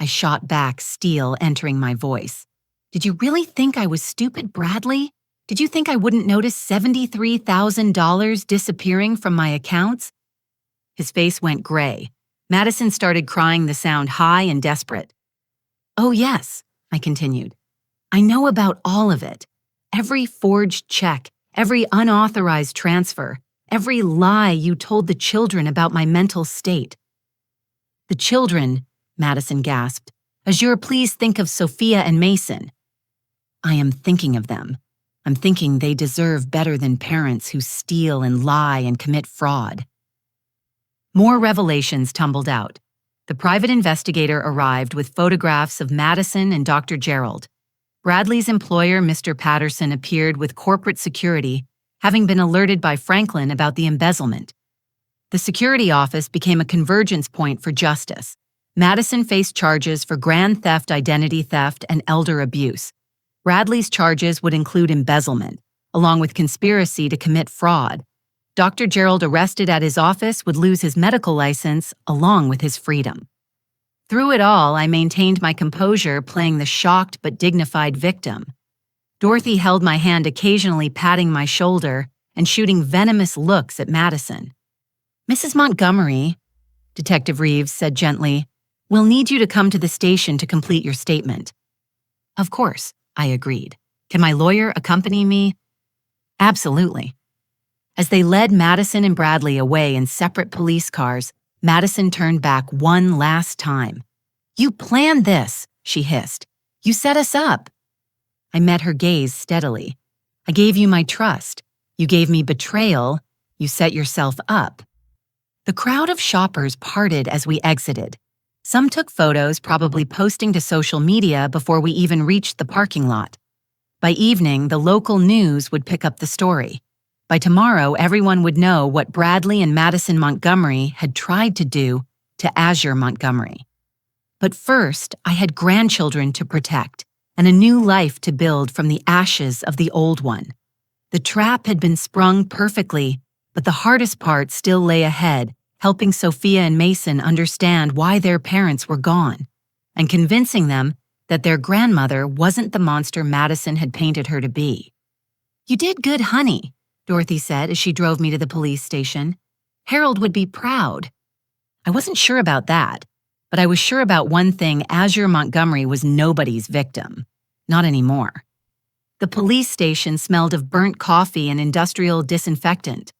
I shot back, steel entering my voice. Did you really think I was stupid, Bradley? Did you think I wouldn't notice $73,000 disappearing from my accounts? His face went gray. Madison started crying, the sound high and desperate. "Oh yes," I continued. "I know about all of it. Every forged check, every unauthorized transfer, every lie you told the children about my mental state." "The children," Madison gasped. "Azure, please think of Sophia and Mason." "I am thinking of them. I'm thinking they deserve better than parents who steal and lie and commit fraud." More revelations tumbled out. The private investigator arrived with photographs of Madison and Dr. Gerald. Bradley's employer, Mr. Patterson, appeared with corporate security, having been alerted by Franklin about the embezzlement. The security office became a convergence point for justice. Madison faced charges for grand theft, identity theft, and elder abuse. Bradley's charges would include embezzlement, along with conspiracy to commit fraud. Dr. Gerald, arrested at his office, would lose his medical license along with his freedom. Through it all, I maintained my composure, playing the shocked but dignified victim. Dorothy held my hand, occasionally patting my shoulder and shooting venomous looks at Madison. "Mrs. Montgomery," Detective Reeves said gently, "we'll need you to come to the station to complete your statement." "Of course," I agreed. "Can my lawyer accompany me?" "Absolutely." As they led Madison and Bradley away in separate police cars, Madison turned back one last time. "You planned this," she hissed. "You set us up." I met her gaze steadily. "I gave you my trust. You gave me betrayal. You set yourself up." The crowd of shoppers parted as we exited. Some took photos, probably posting to social media before we even reached the parking lot. By evening, the local news would pick up the story. By tomorrow, everyone would know what Bradley and Madison Montgomery had tried to do to Azure Montgomery. But first, I had grandchildren to protect and a new life to build from the ashes of the old one. The trap had been sprung perfectly, but the hardest part still lay ahead, helping Sophia and Mason understand why their parents were gone, and convincing them that their grandmother wasn't the monster Madison had painted her to be. "You did good, honey," Dorothy said as she drove me to the police station. "Harold would be proud." I wasn't sure about that, but I was sure about one thing: Azure Montgomery was nobody's victim. Not anymore. The police station smelled of burnt coffee and industrial disinfectant.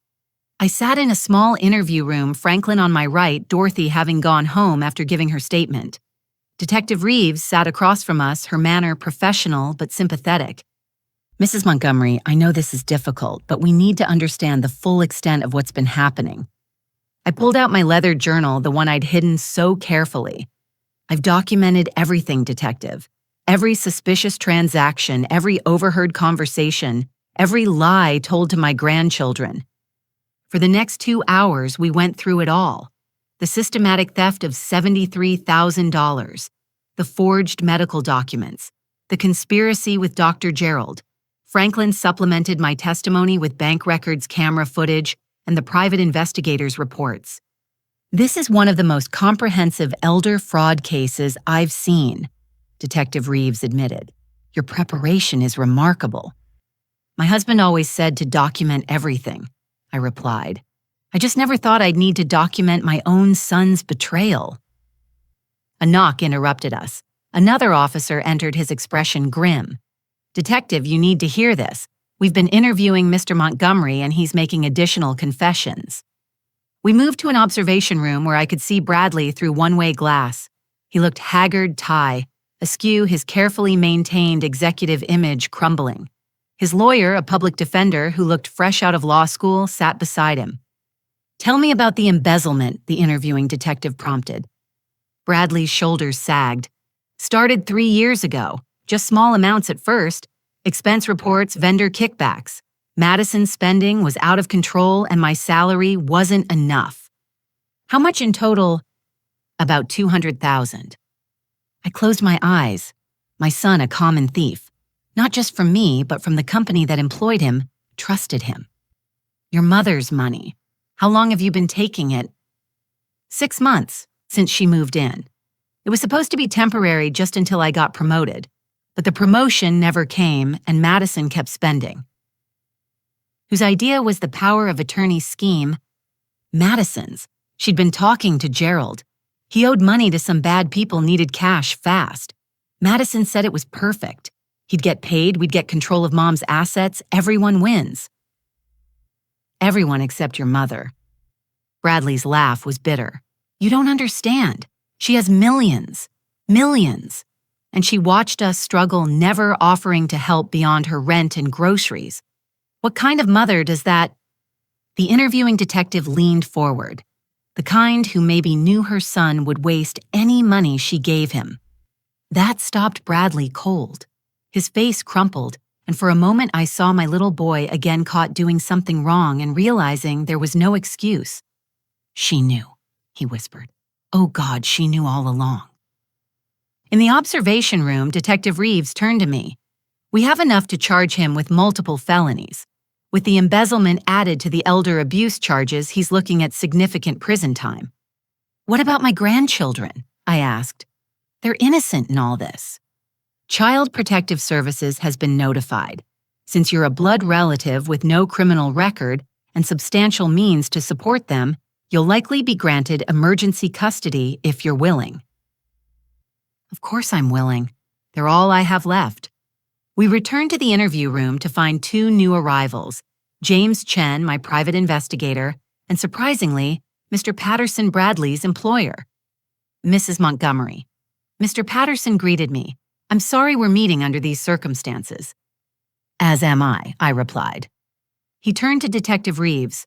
I sat in a small interview room, Franklin on my right, Dorothy having gone home after giving her statement. Detective Reeves sat across from us, her manner professional but sympathetic. "Mrs. Montgomery, I know this is difficult, but we need to understand the full extent of what's been happening." I pulled out my leather journal, the one I'd hidden so carefully. "I've documented everything, Detective. Every suspicious transaction, every overheard conversation, every lie told to my grandchildren." For the next 2 hours, we went through it all. The systematic theft of $73,000, the forged medical documents, the conspiracy with Dr. Gerald. Franklin supplemented my testimony with bank records, camera footage, and the private investigators' reports. "This is one of the most comprehensive elder fraud cases I've seen," Detective Reeves admitted. "Your preparation is remarkable." "My husband always said to document everything," I replied. "I just never thought I'd need to document my own son's betrayal." A knock interrupted us. Another officer entered, his expression grim. "Detective, you need to hear this. We've been interviewing Mr. Montgomery and he's making additional confessions." We moved to an observation room where I could see Bradley through one-way glass. He looked haggard, askew, his carefully maintained executive image crumbling. His lawyer, a public defender who looked fresh out of law school, sat beside him. "Tell me about the embezzlement," the interviewing detective prompted. Bradley's shoulders sagged. "Started 3 years ago. Just small amounts at first. Expense reports, vendor kickbacks. Madison's spending was out of control and my salary wasn't enough." "How much in total?" "About $200,000. I closed my eyes. My son, a common thief. Not just from me, but from the company that employed him, trusted him." "Your mother's money. How long have you been taking it?" 6 months, since she moved in. It was supposed to be temporary just until I got promoted. But the promotion never came, and Madison kept spending. Whose idea was the power of attorney scheme? Madison's. She'd been talking to Gerald. He owed money to some bad people, needed cash fast. Madison said it was perfect. He'd get paid, we'd get control of Mom's assets, everyone wins. "Everyone except your mother." Bradley's laugh was bitter. "You don't understand. She has millions. Millions. And she watched us struggle, never offering to help beyond her rent and groceries. What kind of mother does that?" The interviewing detective leaned forward. The kind who maybe knew her son would waste any money she gave him. That stopped Bradley cold. His face crumpled, and for a moment I saw my little boy again caught doing something wrong and realizing there was no excuse. "She knew," he whispered. "Oh God, she knew all along." In the observation room, Detective Reeves turned to me. "We have enough to charge him with multiple felonies. With the embezzlement added to the elder abuse charges, he's looking at significant prison time." "What about my grandchildren?" I asked. "They're innocent in all this." "Child Protective Services has been notified. Since you're a blood relative with no criminal record and substantial means to support them, you'll likely be granted emergency custody if you're willing." Of course I'm willing. They're all I have left. We returned to the interview room to find 2 new arrivals, James Chen, my private investigator, and surprisingly, Mr. Patterson, Bradley's employer. "Mrs. Montgomery." Mr. Patterson greeted me. "I'm sorry we're meeting under these circumstances." "As am I replied. He turned to Detective Reeves.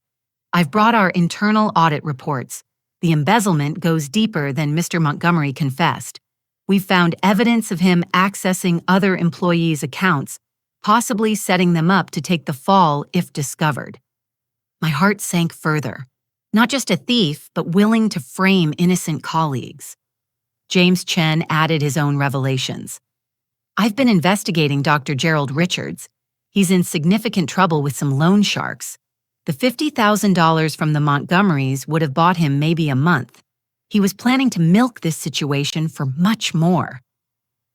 "I've brought our internal audit reports. The embezzlement goes deeper than Mr. Montgomery confessed. We've found evidence of him accessing other employees' accounts, possibly setting them up to take the fall if discovered." My heart sank further. Not just a thief, but willing to frame innocent colleagues. James Chen added his own revelations. I've been investigating Dr. Gerald Richards. He's in significant trouble with some loan sharks. The $50,000 from the Montgomerys would have bought him maybe a month. He was planning to milk this situation for much more.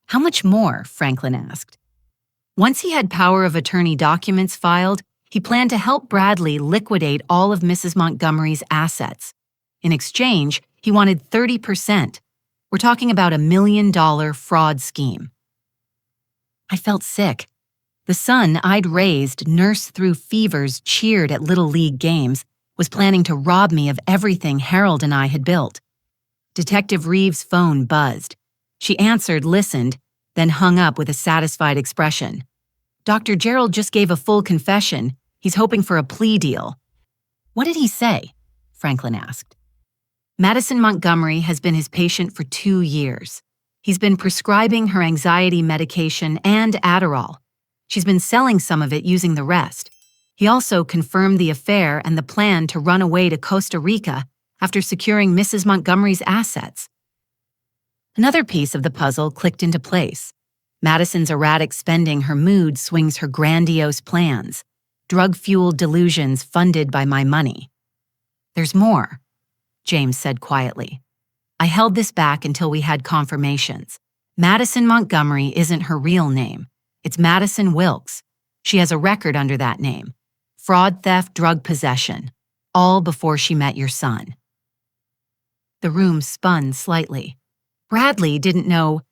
How much more? Franklin asked. Once he had power of attorney documents filed, he planned to help Bradley liquidate all of Mrs. Montgomery's assets. In exchange, he wanted 30%. We're talking about $1 million fraud scheme. I felt sick. The son I'd raised, nursed through fevers, cheered at Little League games, was planning to rob me of everything Harold and I had built. Detective Reeves' phone buzzed. She answered, listened, then hung up with a satisfied expression. Dr. Gerald just gave a full confession. He's hoping for a plea deal. What did he say? Franklin asked. Madison Montgomery has been his patient for 2 years. He's been prescribing her anxiety medication and Adderall. She's been selling some of it using the rest. He also confirmed the affair and the plan to run away to Costa Rica after securing Mrs. Montgomery's assets. Another piece of the puzzle clicked into place. Madison's erratic spending her mood swings her grandiose plans, drug-fueled delusions funded by my money. There's more, James said quietly. I held this back until we had confirmations. Madison Montgomery isn't her real name. It's Madison Wilkes. She has a record under that name. Fraud, theft, drug possession. All before she met your son. The room spun slightly. Bradley didn't know.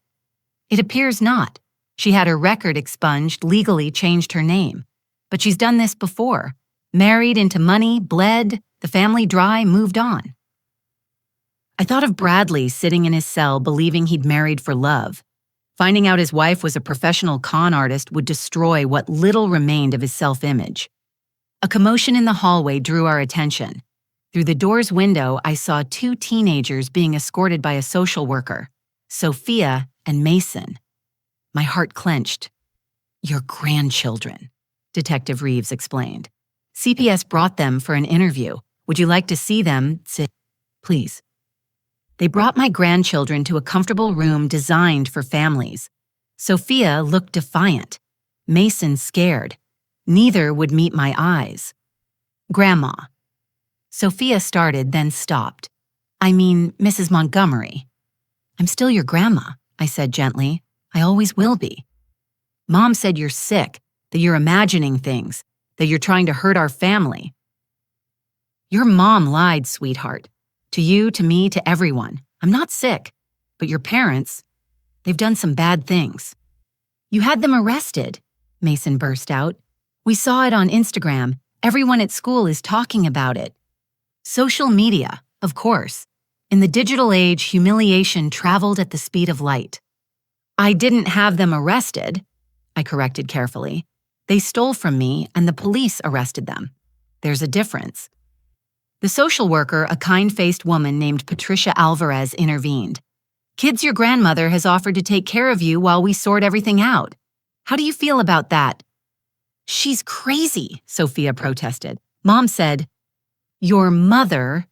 It appears not. She had her record expunged, legally changed her name. But she's done this before. Married into money, bled, the family dry, moved on. I thought of Bradley sitting in his cell believing he'd married for love. Finding out his wife was a professional con artist would destroy what little remained of his self-image. A commotion in the hallway drew our attention. Through the door's window, I saw 2 teenagers being escorted by a social worker, Sophia and Mason. My heart clenched. Your grandchildren, Detective Reeves explained. CPS brought them for an interview. Would you like to see them? Please. They brought my grandchildren to a comfortable room designed for families. Sophia looked defiant. Mason scared. Neither would meet my eyes. Grandma. Sophia started, then stopped. I mean, Mrs. Montgomery. I'm still your grandma, I said gently. I always will be. Mom said you're sick, that you're imagining things, that you're trying to hurt our family. Your mom lied, sweetheart. To you, to me, to everyone. I'm not sick. But your parents, they've done some bad things. You had them arrested, Mason burst out. We saw it on Instagram. Everyone at school is talking about it. Social media, of course. In the digital age, humiliation traveled at the speed of light. I didn't have them arrested, I corrected carefully. They stole from me and the police arrested them. There's a difference. The social worker, a kind-faced woman named Patricia Alvarez, intervened. Kids, your grandmother has offered to take care of you while we sort everything out. How do you feel about that? She's crazy, Sophia protested. Mom said, your mother,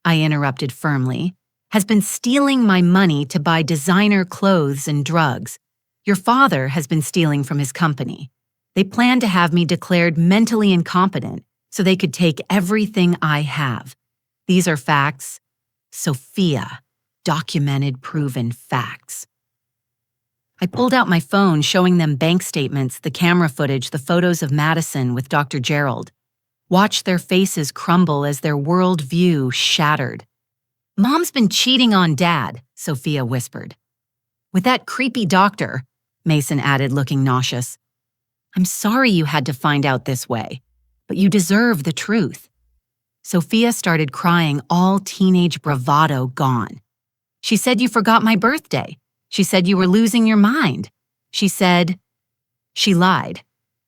I interrupted firmly, has been stealing my money to buy designer clothes and drugs. Your father has been stealing from his company. They plan to have me declared mentally incompetent so they could take everything I have. These are facts. Sophia, documented, proven facts. I pulled out my phone, showing them bank statements, the camera footage, the photos of Madison with Dr. Gerald. Watched their faces crumble as their world view shattered. Mom's been cheating on Dad, Sophia whispered. With that creepy doctor, Mason added, looking nauseous. I'm sorry you had to find out this way, but you deserve the truth. Sophia started crying, all teenage bravado gone. She said you forgot my birthday. She said you were losing your mind. She lied,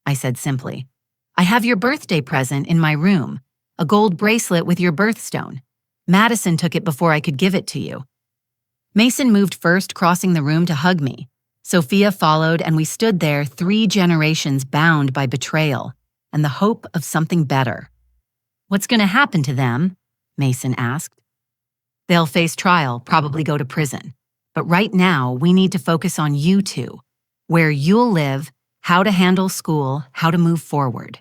I said simply. I have your birthday present in my room, a gold bracelet with your birthstone. Madison took it before I could give it to you. Mason moved first, crossing the room to hug me. Sophia followed, and we stood there, 3 generations bound by betrayal and the hope of something better. What's going to happen to them? Mason asked. They'll face trial, probably go to prison. But right now, we need to focus on you two, where you'll live, how to handle school, how to move forward."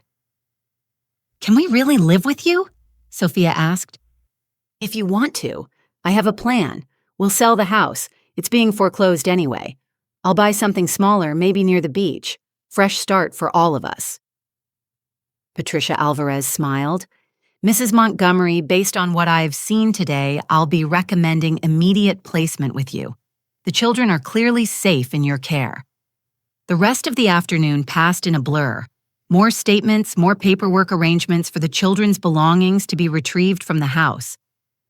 "Can we really live with you?" Sophia asked. "If you want to. I have a plan. We'll sell the house. It's being foreclosed anyway. I'll buy something smaller, maybe near the beach. Fresh start for all of us." Patricia Alvarez smiled. "Mrs. Montgomery, based on what I've seen today, I'll be recommending immediate placement with you. The children are clearly safe in your care." The rest of the afternoon passed in a blur. More statements, more paperwork arrangements for the children's belongings to be retrieved from the house.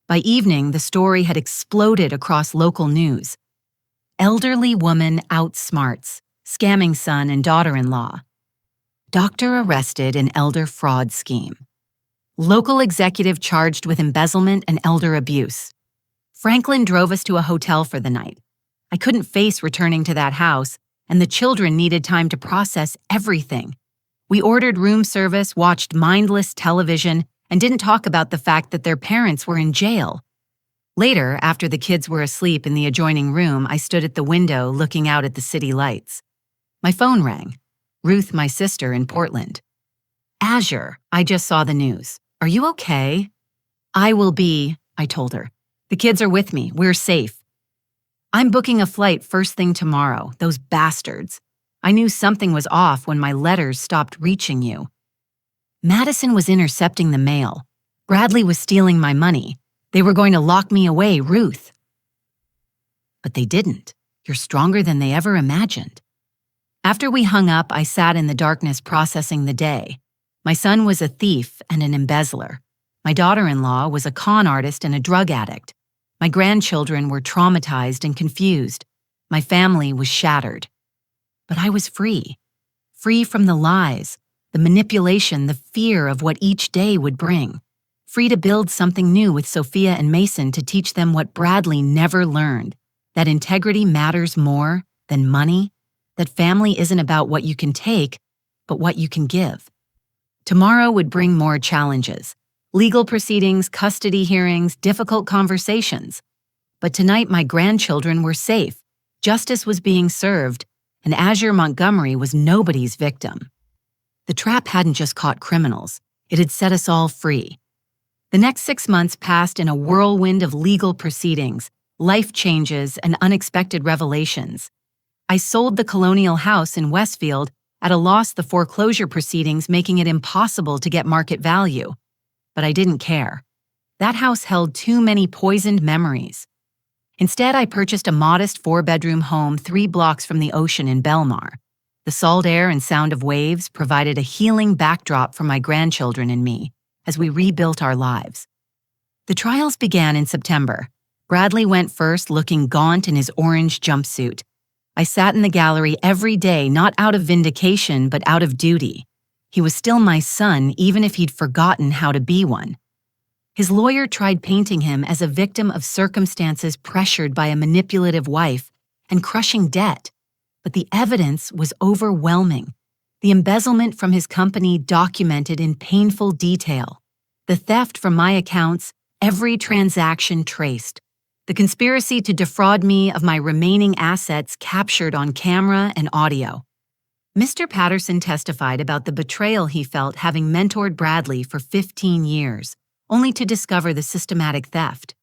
By evening, the story had exploded across local news. Elderly woman outsmarts, scamming son and daughter-in-law. Doctor arrested in elder fraud scheme. Local executive charged with embezzlement and elder abuse. Franklin drove us to a hotel for the night. I couldn't face returning to that house, and the children needed time to process everything. We ordered room service, watched mindless television, and didn't talk about the fact that their parents were in jail. Later, after the kids were asleep in the adjoining room, I stood at the window looking out at the city lights. My phone rang. Ruth, my sister, in Portland. "Azure, I just saw the news. Are you okay?" "I will be," I told her. "The kids are with me. We're safe." "I'm booking a flight first thing tomorrow, those bastards. I knew something was off when my letters stopped reaching you." "Madison was intercepting the mail. Bradley was stealing my money. They were going to lock me away, Ruth." "But they didn't. You're stronger than they ever imagined." After we hung up, I sat in the darkness processing the day. My son was a thief and an embezzler. My daughter-in-law was a con artist and a drug addict. My grandchildren were traumatized and confused. My family was shattered. But I was free. Free from the lies, the manipulation, the fear of what each day would bring. Free to build something new with Sophia and Mason to teach them what Bradley never learned, that integrity matters more than money, that family isn't about what you can take, but what you can give. Tomorrow would bring more challenges. Legal proceedings, custody hearings, difficult conversations. But tonight my grandchildren were safe, justice was being served, and Azure Montgomery was nobody's victim. The trap hadn't just caught criminals, it had set us all free. The next 6 months passed in a whirlwind of legal proceedings, life changes, and unexpected revelations. I sold the colonial house in Westfield at a loss, the foreclosure proceedings making it impossible to get market value. But I didn't care. That house held too many poisoned memories. Instead, I purchased a modest 4-bedroom home 3 blocks from the ocean in Belmar. The salt air and sound of waves provided a healing backdrop for my grandchildren and me as we rebuilt our lives. The trials began in September. Bradley went first, looking gaunt in his orange jumpsuit. I sat in the gallery every day, not out of vindication, but out of duty. He was still my son, even if he'd forgotten how to be one. His lawyer tried painting him as a victim of circumstances pressured by a manipulative wife and crushing debt. But the evidence was overwhelming. The embezzlement from his company documented in painful detail. The theft from my accounts, every transaction traced. The conspiracy to defraud me of my remaining assets captured on camera and audio. Mr. Patterson testified about the betrayal he felt having mentored Bradley for 15 years, only to discover the systematic theft.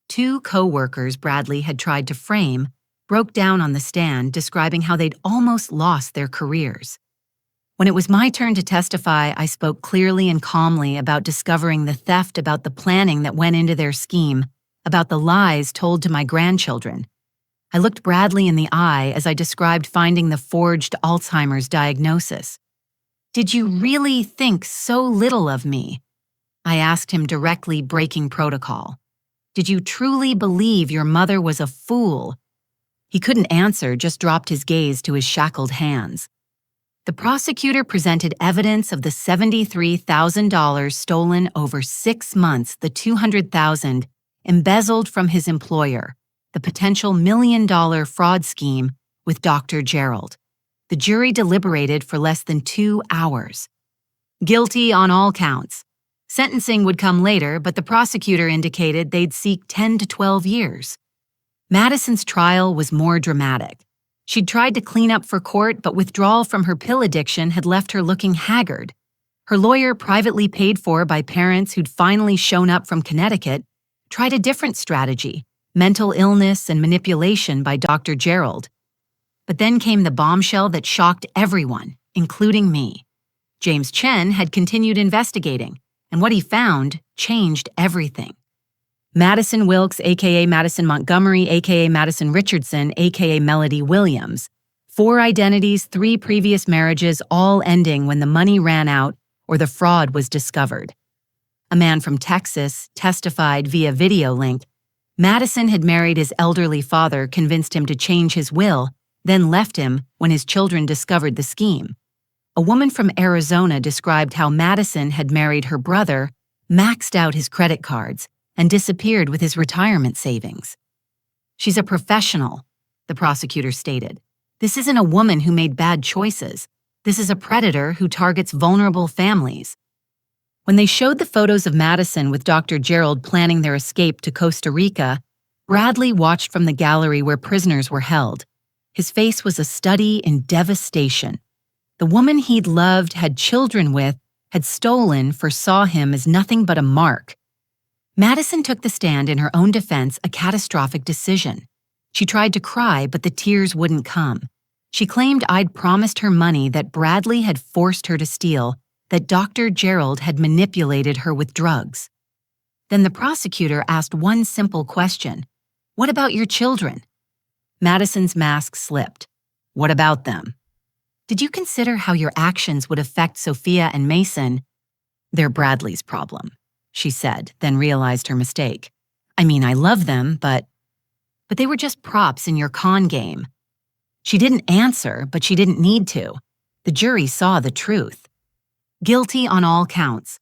2 co-workers Bradley had tried to frame broke down on the stand, describing how they'd almost lost their careers. When it was my turn to testify, I spoke clearly and calmly about discovering the theft, about the planning that went into their scheme, about the lies told to my grandchildren. I looked Bradley in the eye as I described finding the forged Alzheimer's diagnosis. "Did you really think so little of me?" I asked him directly, breaking protocol. "Did you truly believe your mother was a fool?" He couldn't answer, just dropped his gaze to his shackled hands. The prosecutor presented evidence of the $73,000 stolen over 6 months, the $200,000 embezzled from his employer, the potential $1 million fraud scheme with Dr. Gerald. The jury deliberated for less than 2 hours. Guilty on all counts. Sentencing would come later, but the prosecutor indicated they'd seek 10 to 12 years. Madison's trial was more dramatic. She'd tried to clean up for court, but withdrawal from her pill addiction had left her looking haggard. Her lawyer, privately paid for by parents who'd finally shown up from Connecticut, tried a different strategy: mental illness and manipulation by Dr. Gerald. But then came the bombshell that shocked everyone, including me. James Chen had continued investigating, and what he found changed everything. Madison Wilkes, aka Madison Montgomery, aka Madison Richardson, aka Melody Williams. 4 identities, 3 previous marriages, all ending when the money ran out or the fraud was discovered. A man from Texas testified via video link. Madison had married his elderly father, convinced him to change his will, then left him when his children discovered the scheme. A woman from Arizona described how Madison had married her brother, maxed out his credit cards, and disappeared with his retirement savings. "She's a professional," the prosecutor stated. "This isn't a woman who made bad choices. This is a predator who targets vulnerable families." When they showed the photos of Madison with Dr. Gerald planning their escape to Costa Rica, Bradley watched from the gallery where prisoners were held. His face was a study in devastation. The woman he'd loved, had children with, had stolen, foresaw him as nothing but a mark. Madison took the stand in her own defense, a catastrophic decision. She tried to cry, but the tears wouldn't come. She claimed I'd promised her money that Bradley had forced her to steal, that Dr. Gerald had manipulated her with drugs. Then the prosecutor asked one simple question: "What about your children?" Madison's mask slipped. "What about them?" "Did you consider how your actions would affect Sophia and Mason?" "They're Bradley's problem," she said, then realized her mistake. "I mean, I love them, but they were just props in your con game." She didn't answer, but she didn't need to. The jury saw the truth. Guilty on all counts.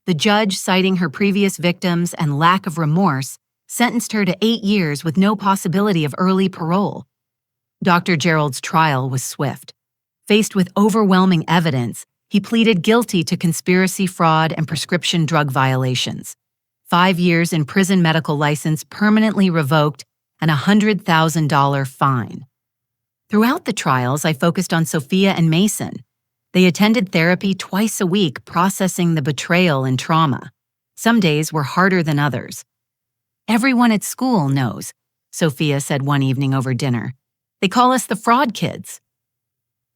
The judge, citing her previous victims and lack of remorse, sentenced her to 8 years with no possibility of early parole. Dr. Gerald's trial was swift. Faced with overwhelming evidence, he pleaded guilty to conspiracy, fraud, and prescription drug violations. 5 years in prison, medical license permanently revoked, and a $100,000 fine. Throughout the trials, I focused on Sophia and Mason. They attended therapy twice a week, processing the betrayal and trauma. Some days were harder than others. "Everyone at school knows," Sophia said one evening over dinner. "They call us the fraud kids."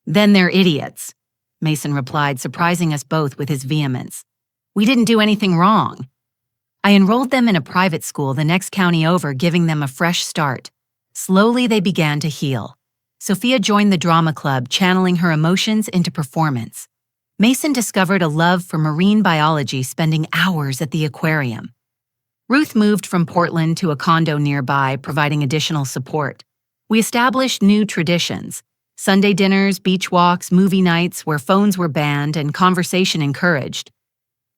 "Then they're idiots," Mason replied, surprising us both with his vehemence. "We didn't do anything wrong." I enrolled them in a private school the next county over, giving them a fresh start. Slowly they began to heal. Sophia joined the drama club, channeling her emotions into performance. Mason discovered a love for marine biology, spending hours at the aquarium. Ruth moved from Portland to a condo nearby, providing additional support. We established new traditions: Sunday dinners, beach walks, movie nights where phones were banned and conversation encouraged.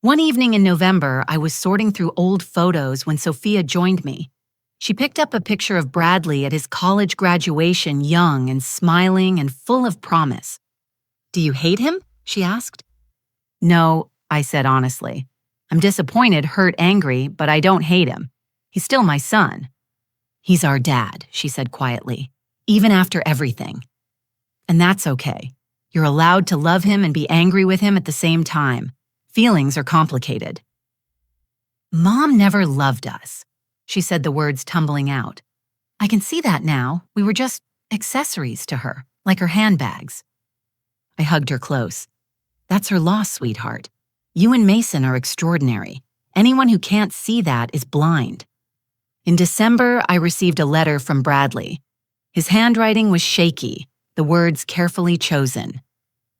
One evening in November, I was sorting through old photos when Sophia joined me. She picked up a picture of Bradley at his college graduation, young and smiling and full of promise. "Do you hate him?" she asked. "No," I said honestly. "I'm disappointed, hurt, angry, but I don't hate him. He's still my son." "He's our dad," she said quietly, "even after everything. And that's okay. You're allowed to love him and be angry with him at the same time. Feelings are complicated." "Mom never loved us," she said, the words tumbling out. "I can see that now. We were just accessories to her, like her handbags." I hugged her close. "That's her loss, sweetheart. You and Mason are extraordinary. Anyone who can't see that is blind." In December, I received a letter from Bradley. His handwriting was shaky, the words carefully chosen.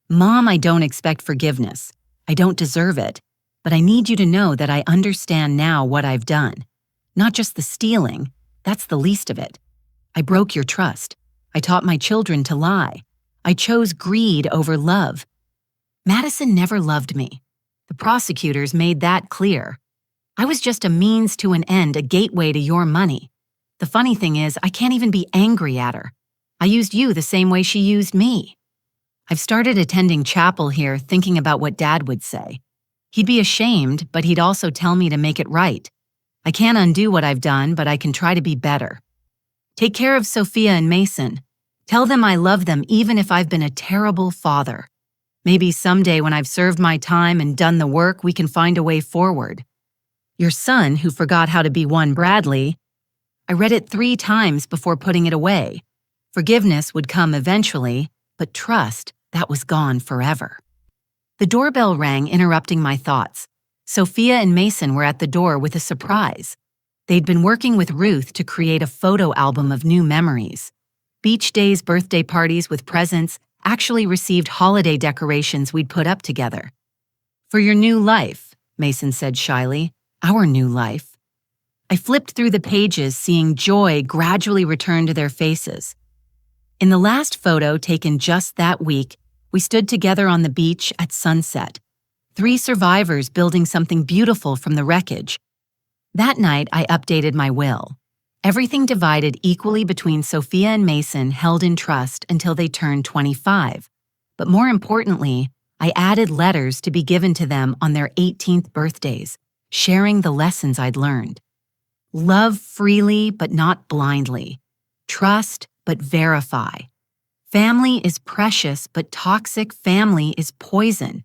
"Mom, I don't expect forgiveness. I don't deserve it. But I need you to know that I understand now what I've done. Not just the stealing, that's the least of it. I broke your trust. I taught my children to lie. I chose greed over love. Madison never loved me. The prosecutors made that clear. I was just a means to an end, a gateway to your money. The funny thing is, I can't even be angry at her. I used you the same way she used me. I've started attending chapel here, thinking about what Dad would say. He'd be ashamed, but he'd also tell me to make it right. I can't undo what I've done, but I can try to be better. Take care of Sophia and Mason. Tell them I love them even if I've been a terrible father. Maybe someday when I've served my time and done the work, we can find a way forward. Your son, who forgot how to be one Bradley, I read it 3 times before putting it away. Forgiveness would come eventually, but trust, that was gone forever. The doorbell rang, interrupting my thoughts. Sophia and Mason were at the door with a surprise. They'd been working with Ruth to create a photo album of new memories. Beach days, birthday parties with presents, actually received holiday decorations we'd put up together. For your new life, Mason said shyly. Our new life. I flipped through the pages, seeing joy gradually return to their faces. In the last photo taken just that week, we stood together on the beach at sunset, 3 survivors building something beautiful from the wreckage. That night, I updated my will. Everything divided equally between Sophia and Mason, held in trust until they turned 25. But more importantly, I added letters to be given to them on their 18th birthdays, sharing the lessons I'd learned. Love freely but not blindly. Trust but verify. Family is precious, but toxic family is poison.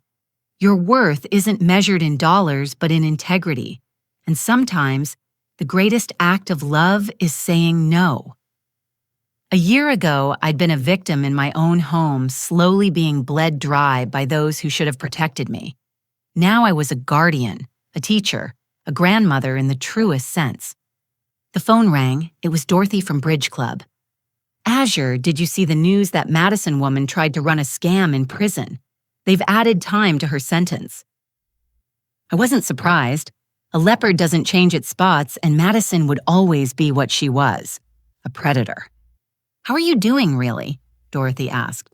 Your worth isn't measured in dollars but in integrity. And sometimes, the greatest act of love is saying no. A year ago, I'd been a victim in my own home, slowly being bled dry by those who should have protected me. Now I was a guardian, a teacher, a grandmother in the truest sense. The phone rang. It was Dorothy from Bridge Club. Azure, did you see the news that Madison woman tried to run a scam in prison? They've added time to her sentence. I wasn't surprised. A leopard doesn't change its spots, and Madison would always be what she was, a predator. How are you doing, really? Dorothy asked.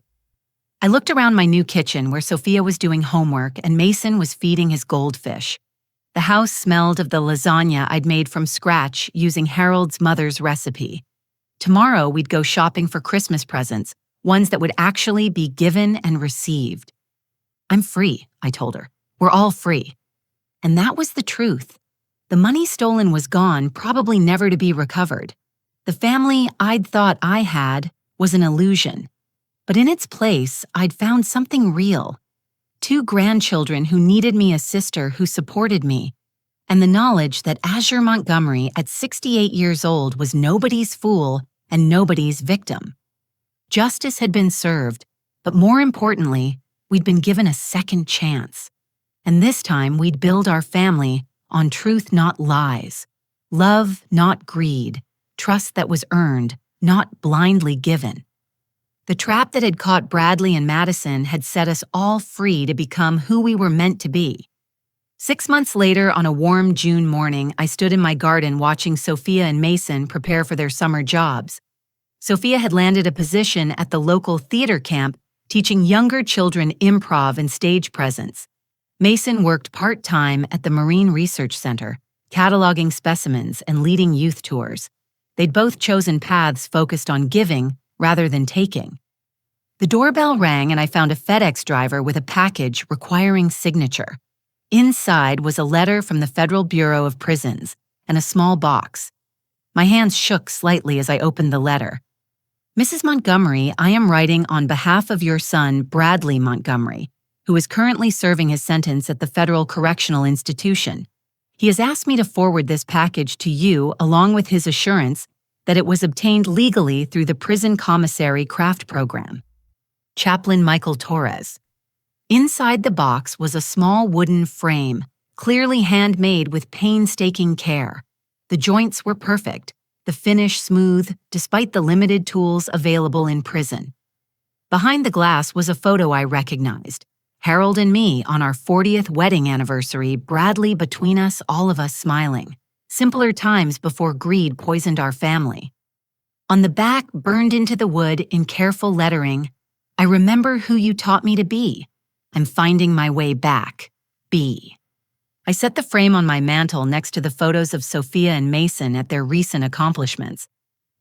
I looked around my new kitchen where Sophia was doing homework and Mason was feeding his goldfish. The house smelled of the lasagna I'd made from scratch using Harold's mother's recipe. Tomorrow we'd go shopping for Christmas presents, ones that would actually be given and received. I'm free, I told her. We're all free. And that was the truth. The money stolen was gone, probably never to be recovered. The family I'd thought I had was an illusion. But in its place, I'd found something real. 2 grandchildren who needed me, a sister who supported me, and the knowledge that Azure Montgomery at 68 years old was nobody's fool and nobody's victim. Justice had been served, but more importantly, we'd been given a second chance. And this time we'd build our family on truth, not lies, love, not greed, trust that was earned, not blindly given. The trap that had caught Bradley and Madison had set us all free to become who we were meant to be. 6 months later, on a warm June morning, I stood in my garden watching Sophia and Mason prepare for their summer jobs. Sophia had landed a position at the local theater camp teaching younger children improv and stage presence. Mason worked part-time at the Marine Research Center, cataloging specimens and leading youth tours. They'd both chosen paths focused on giving rather than taking. The doorbell rang and I found a FedEx driver with a package requiring signature. Inside was a letter from the Federal Bureau of Prisons and a small box. My hands shook slightly as I opened the letter. Mrs. Montgomery, I am writing on behalf of your son, Bradley Montgomery, who is currently serving his sentence at the Federal Correctional Institution. He has asked me to forward this package to you along with his assurance that it was obtained legally through the Prison Commissary Craft Program. Chaplain Michael Torres. Inside the box was a small wooden frame, clearly handmade with painstaking care. The joints were perfect, the finish smooth, despite the limited tools available in prison. Behind the glass was a photo I recognized. Harold and me on our 40th wedding anniversary, Bradley between us, all of us smiling. Simpler times before greed poisoned our family. On the back, burned into the wood in careful lettering, I remember who you taught me to be. I'm finding my way back. B. I set the frame on my mantle next to the photos of Sophia and Mason at their recent accomplishments.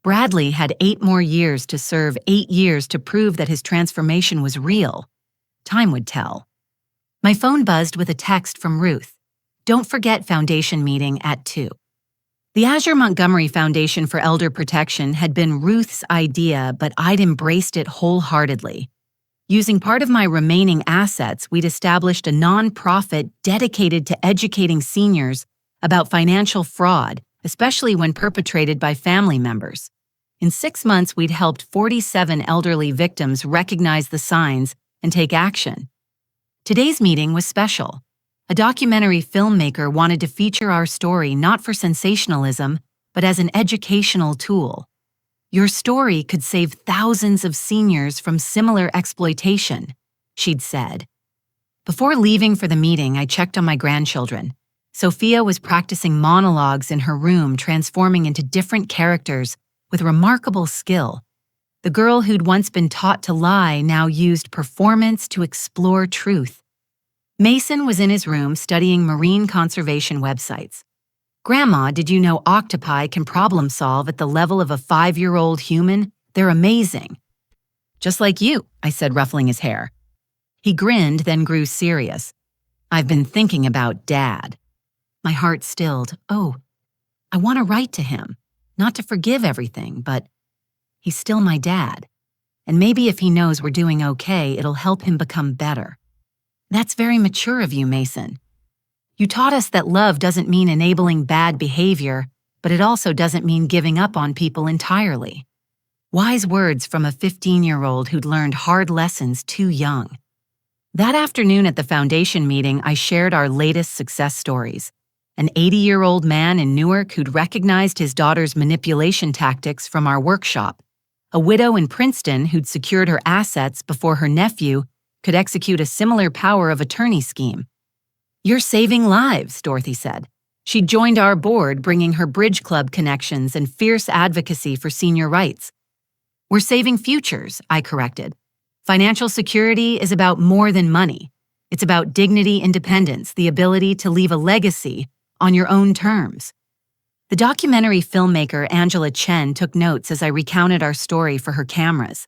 Bradley had 8 more years to serve, 8 years to prove that his transformation was real. Time would tell. My phone buzzed with a text from Ruth. Don't forget foundation meeting at 2. The Azure Montgomery Foundation for Elder Protection had been Ruth's idea, but I'd embraced it wholeheartedly. Using part of my remaining assets, we'd established a nonprofit dedicated to educating seniors about financial fraud, especially when perpetrated by family members. In 6 months, we'd helped 47 elderly victims recognize the signs and take action. Today's meeting was special. A documentary filmmaker wanted to feature our story not for sensationalism, but as an educational tool. Your story could save thousands of seniors from similar exploitation, she'd said. Before leaving for the meeting, I checked on my grandchildren. Sophia was practicing monologues in her room, transforming into different characters with remarkable skill. The girl who'd once been taught to lie now used performance to explore truth. Mason was in his room studying marine conservation websites. "Grandma, did you know octopi can problem solve at the level of a 5-year-old human? They're amazing." "Just like you," I said, ruffling his hair. He grinned, then grew serious. "I've been thinking about Dad." My heart stilled. Oh, I want to write to him. Not to forgive everything, but he's still my dad. And maybe if he knows we're doing okay, it'll help him become better. "That's very mature of you, Mason. You taught us that love doesn't mean enabling bad behavior, but it also doesn't mean giving up on people entirely." Wise words from a 15-year-old who'd learned hard lessons too young. That afternoon at the foundation meeting, I shared our latest success stories. An 80-year-old man in Newark who'd recognized his daughter's manipulation tactics from our workshop. A widow in Princeton who'd secured her assets before her nephew could execute a similar power of attorney scheme. "You're saving lives," Dorothy said. She joined our board, bringing her bridge club connections and fierce advocacy for senior rights. "We're saving futures," I corrected. "Financial security is about more than money. It's about dignity, independence, the ability to leave a legacy on your own terms." The documentary filmmaker Angela Chen took notes as I recounted our story for her cameras.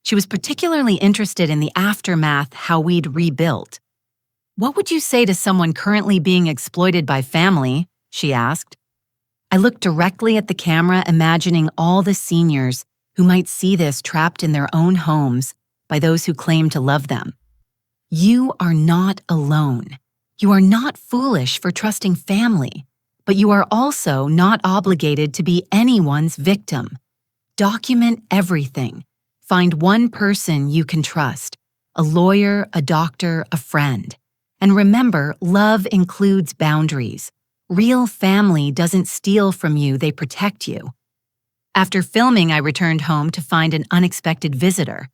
She was particularly interested in the aftermath, how we'd rebuilt. "What would you say to someone currently being exploited by family?" she asked. I looked directly at the camera, imagining all the seniors who might see this trapped in their own homes by those who claim to love them. You are not alone. You are not foolish for trusting family, but you are also not obligated to be anyone's victim. Document everything. Find one person you can trust, a lawyer, a doctor, a friend. And remember, love includes boundaries. Real family doesn't steal from you, they protect you. After filming, I returned home to find an unexpected visitor.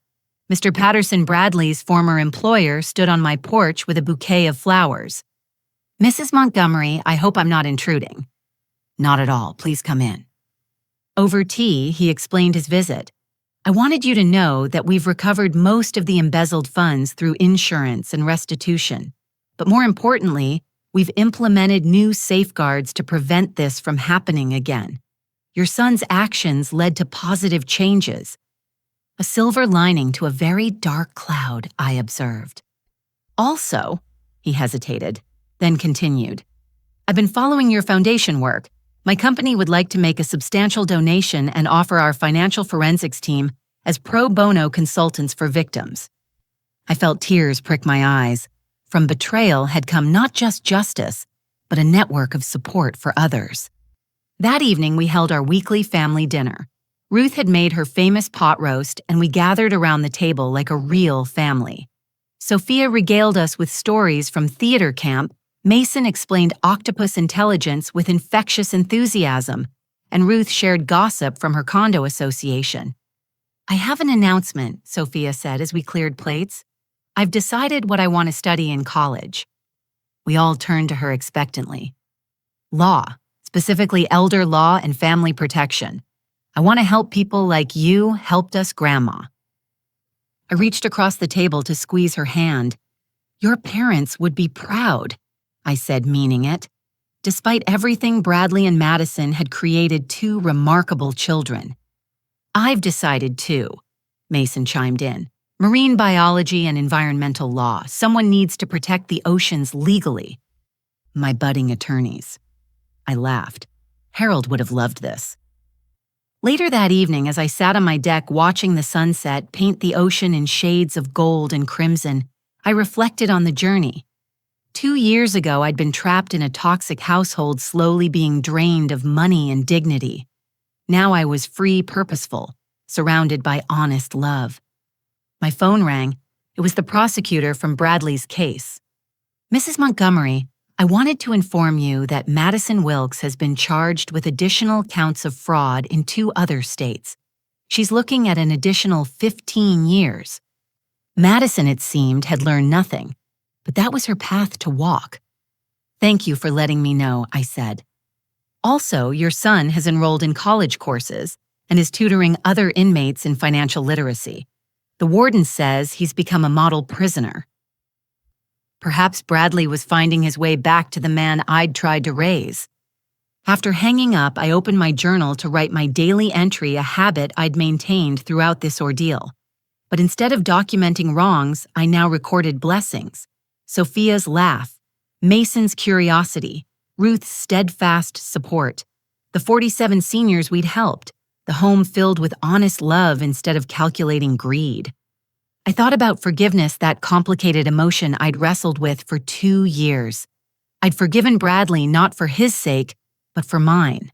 Mr. Patterson Bradley's former employer stood on my porch with a bouquet of flowers. "Mrs. Montgomery, I hope I'm not intruding." "Not at all. Please come in." Over tea, he explained his visit. "I wanted you to know that we've recovered most of the embezzled funds through insurance and restitution. But more importantly, we've implemented new safeguards to prevent this from happening again. Your son's actions led to positive changes." A silver lining to a very dark cloud, I observed. "Also," he hesitated, then continued, "I've been following your foundation work. My company would like to make a substantial donation and offer our financial forensics team as pro bono consultants for victims." I felt tears prick my eyes. From betrayal had come not just justice, but a network of support for others. That evening, we held our weekly family dinner. Ruth had made her famous pot roast, and we gathered around the table like a real family. Sophia regaled us with stories from theater camp, Mason explained octopus intelligence with infectious enthusiasm, and Ruth shared gossip from her condo association. "I have an announcement," Sophia said as we cleared plates. "I've decided what I want to study in college." We all turned to her expectantly. "Law, specifically elder law and family protection. I want to help people like you helped us, Grandma." I reached across the table to squeeze her hand. "Your parents would be proud," I said, meaning it. Despite everything, Bradley and Madison had created 2 remarkable children. "I've decided too," Mason chimed in. "Marine biology and environmental law. Someone needs to protect the oceans legally." "My budding attorneys." I laughed. Harold would have loved this. Later that evening, as I sat on my deck watching the sunset paint the ocean in shades of gold and crimson, I reflected on the journey. 2 years ago, I'd been trapped in a toxic household, slowly being drained of money and dignity. Now I was free, purposeful, surrounded by honest love. My phone rang. It was the prosecutor from Bradley's case. "Mrs. Montgomery, I wanted to inform you that Madison Wilkes has been charged with additional counts of fraud in 2 other states. She's looking at an additional 15 years. Madison, it seemed, had learned nothing, but that was her path to walk. Thank you for letting me know," I said. "Also, your son has enrolled in college courses and is tutoring other inmates in financial literacy. The warden says he's become a model prisoner." Perhaps Bradley was finding his way back to the man I'd tried to raise. After hanging up, I opened my journal to write my daily entry, a habit I'd maintained throughout this ordeal. But instead of documenting wrongs, I now recorded blessings. Sophia's laugh, Mason's curiosity, Ruth's steadfast support, the 47 seniors we'd helped, the home filled with honest love instead of calculating greed. I thought about forgiveness, that complicated emotion I'd wrestled with for 2 years. I'd forgiven Bradley not for his sake, but for mine.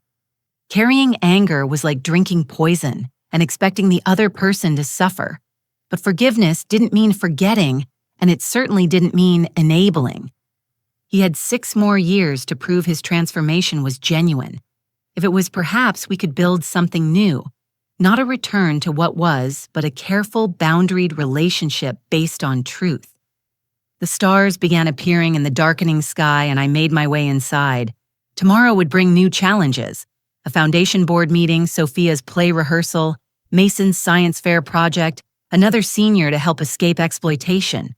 Carrying anger was like drinking poison and expecting the other person to suffer. But forgiveness didn't mean forgetting, and it certainly didn't mean enabling. He had 6 more years to prove his transformation was genuine. If it was, perhaps we could build something new. Not a return to what was, but a careful, boundaried relationship based on truth. The stars began appearing in the darkening sky, and I made my way inside. Tomorrow would bring new challenges: a foundation board meeting, Sophia's play rehearsal, Mason's science fair project, another senior to help escape exploitation.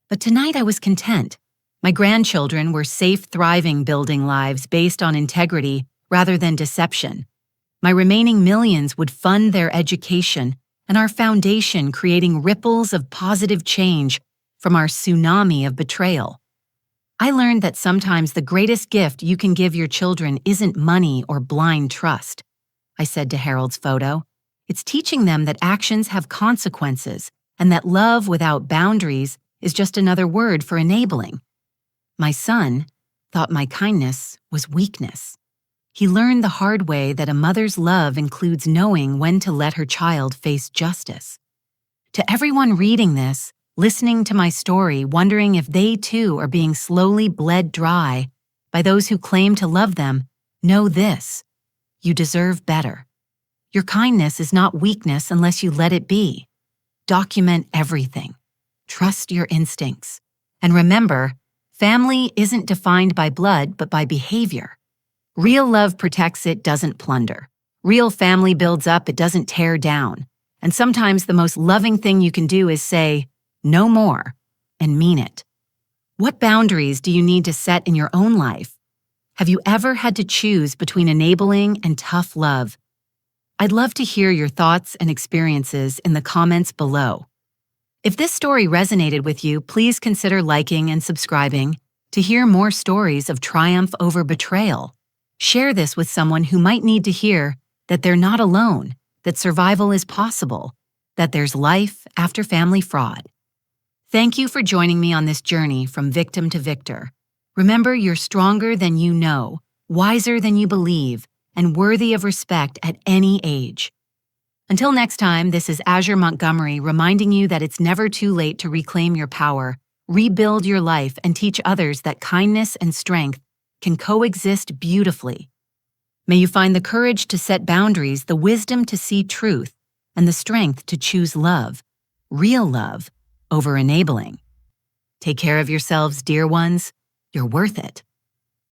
But tonight I was content. My grandchildren were safe, thriving, building lives based on integrity rather than deception. My remaining millions would fund their education, and our foundation creating ripples of positive change from our tsunami of betrayal. I learned that sometimes the greatest gift you can give your children isn't money or blind trust. I said to Harold's photo, "It's teaching them that actions have consequences and that love without boundaries is just another word for enabling." My son thought my kindness was weakness. He learned the hard way that a mother's love includes knowing when to let her child face justice. To everyone reading this, listening to my story, wondering if they too are being slowly bled dry by those who claim to love them, know this: you deserve better. Your kindness is not weakness unless you let it be. Document everything. Trust your instincts. And remember, family isn't defined by blood, but by behavior. Real love protects, it doesn't plunder. Real family builds up, it doesn't tear down. And sometimes the most loving thing you can do is say, "No more," and mean it. What boundaries do you need to set in your own life? Have you ever had to choose between enabling and tough love? I'd love to hear your thoughts and experiences in the comments below. If this story resonated with you, please consider liking and subscribing to hear more stories of triumph over betrayal. Share this with someone who might need to hear that they're not alone, that survival is possible, that there's life after family fraud. Thank you for joining me on this journey from victim to victor. Remember, you're stronger than you know, wiser than you believe, and worthy of respect at any age. Until next time, this is Azure Montgomery reminding you that it's never too late to reclaim your power, rebuild your life, and teach others that kindness and strength can coexist beautifully. May you find the courage to set boundaries, the wisdom to see truth, and the strength to choose love, real love, over enabling. Take care of yourselves, dear ones. You're worth it.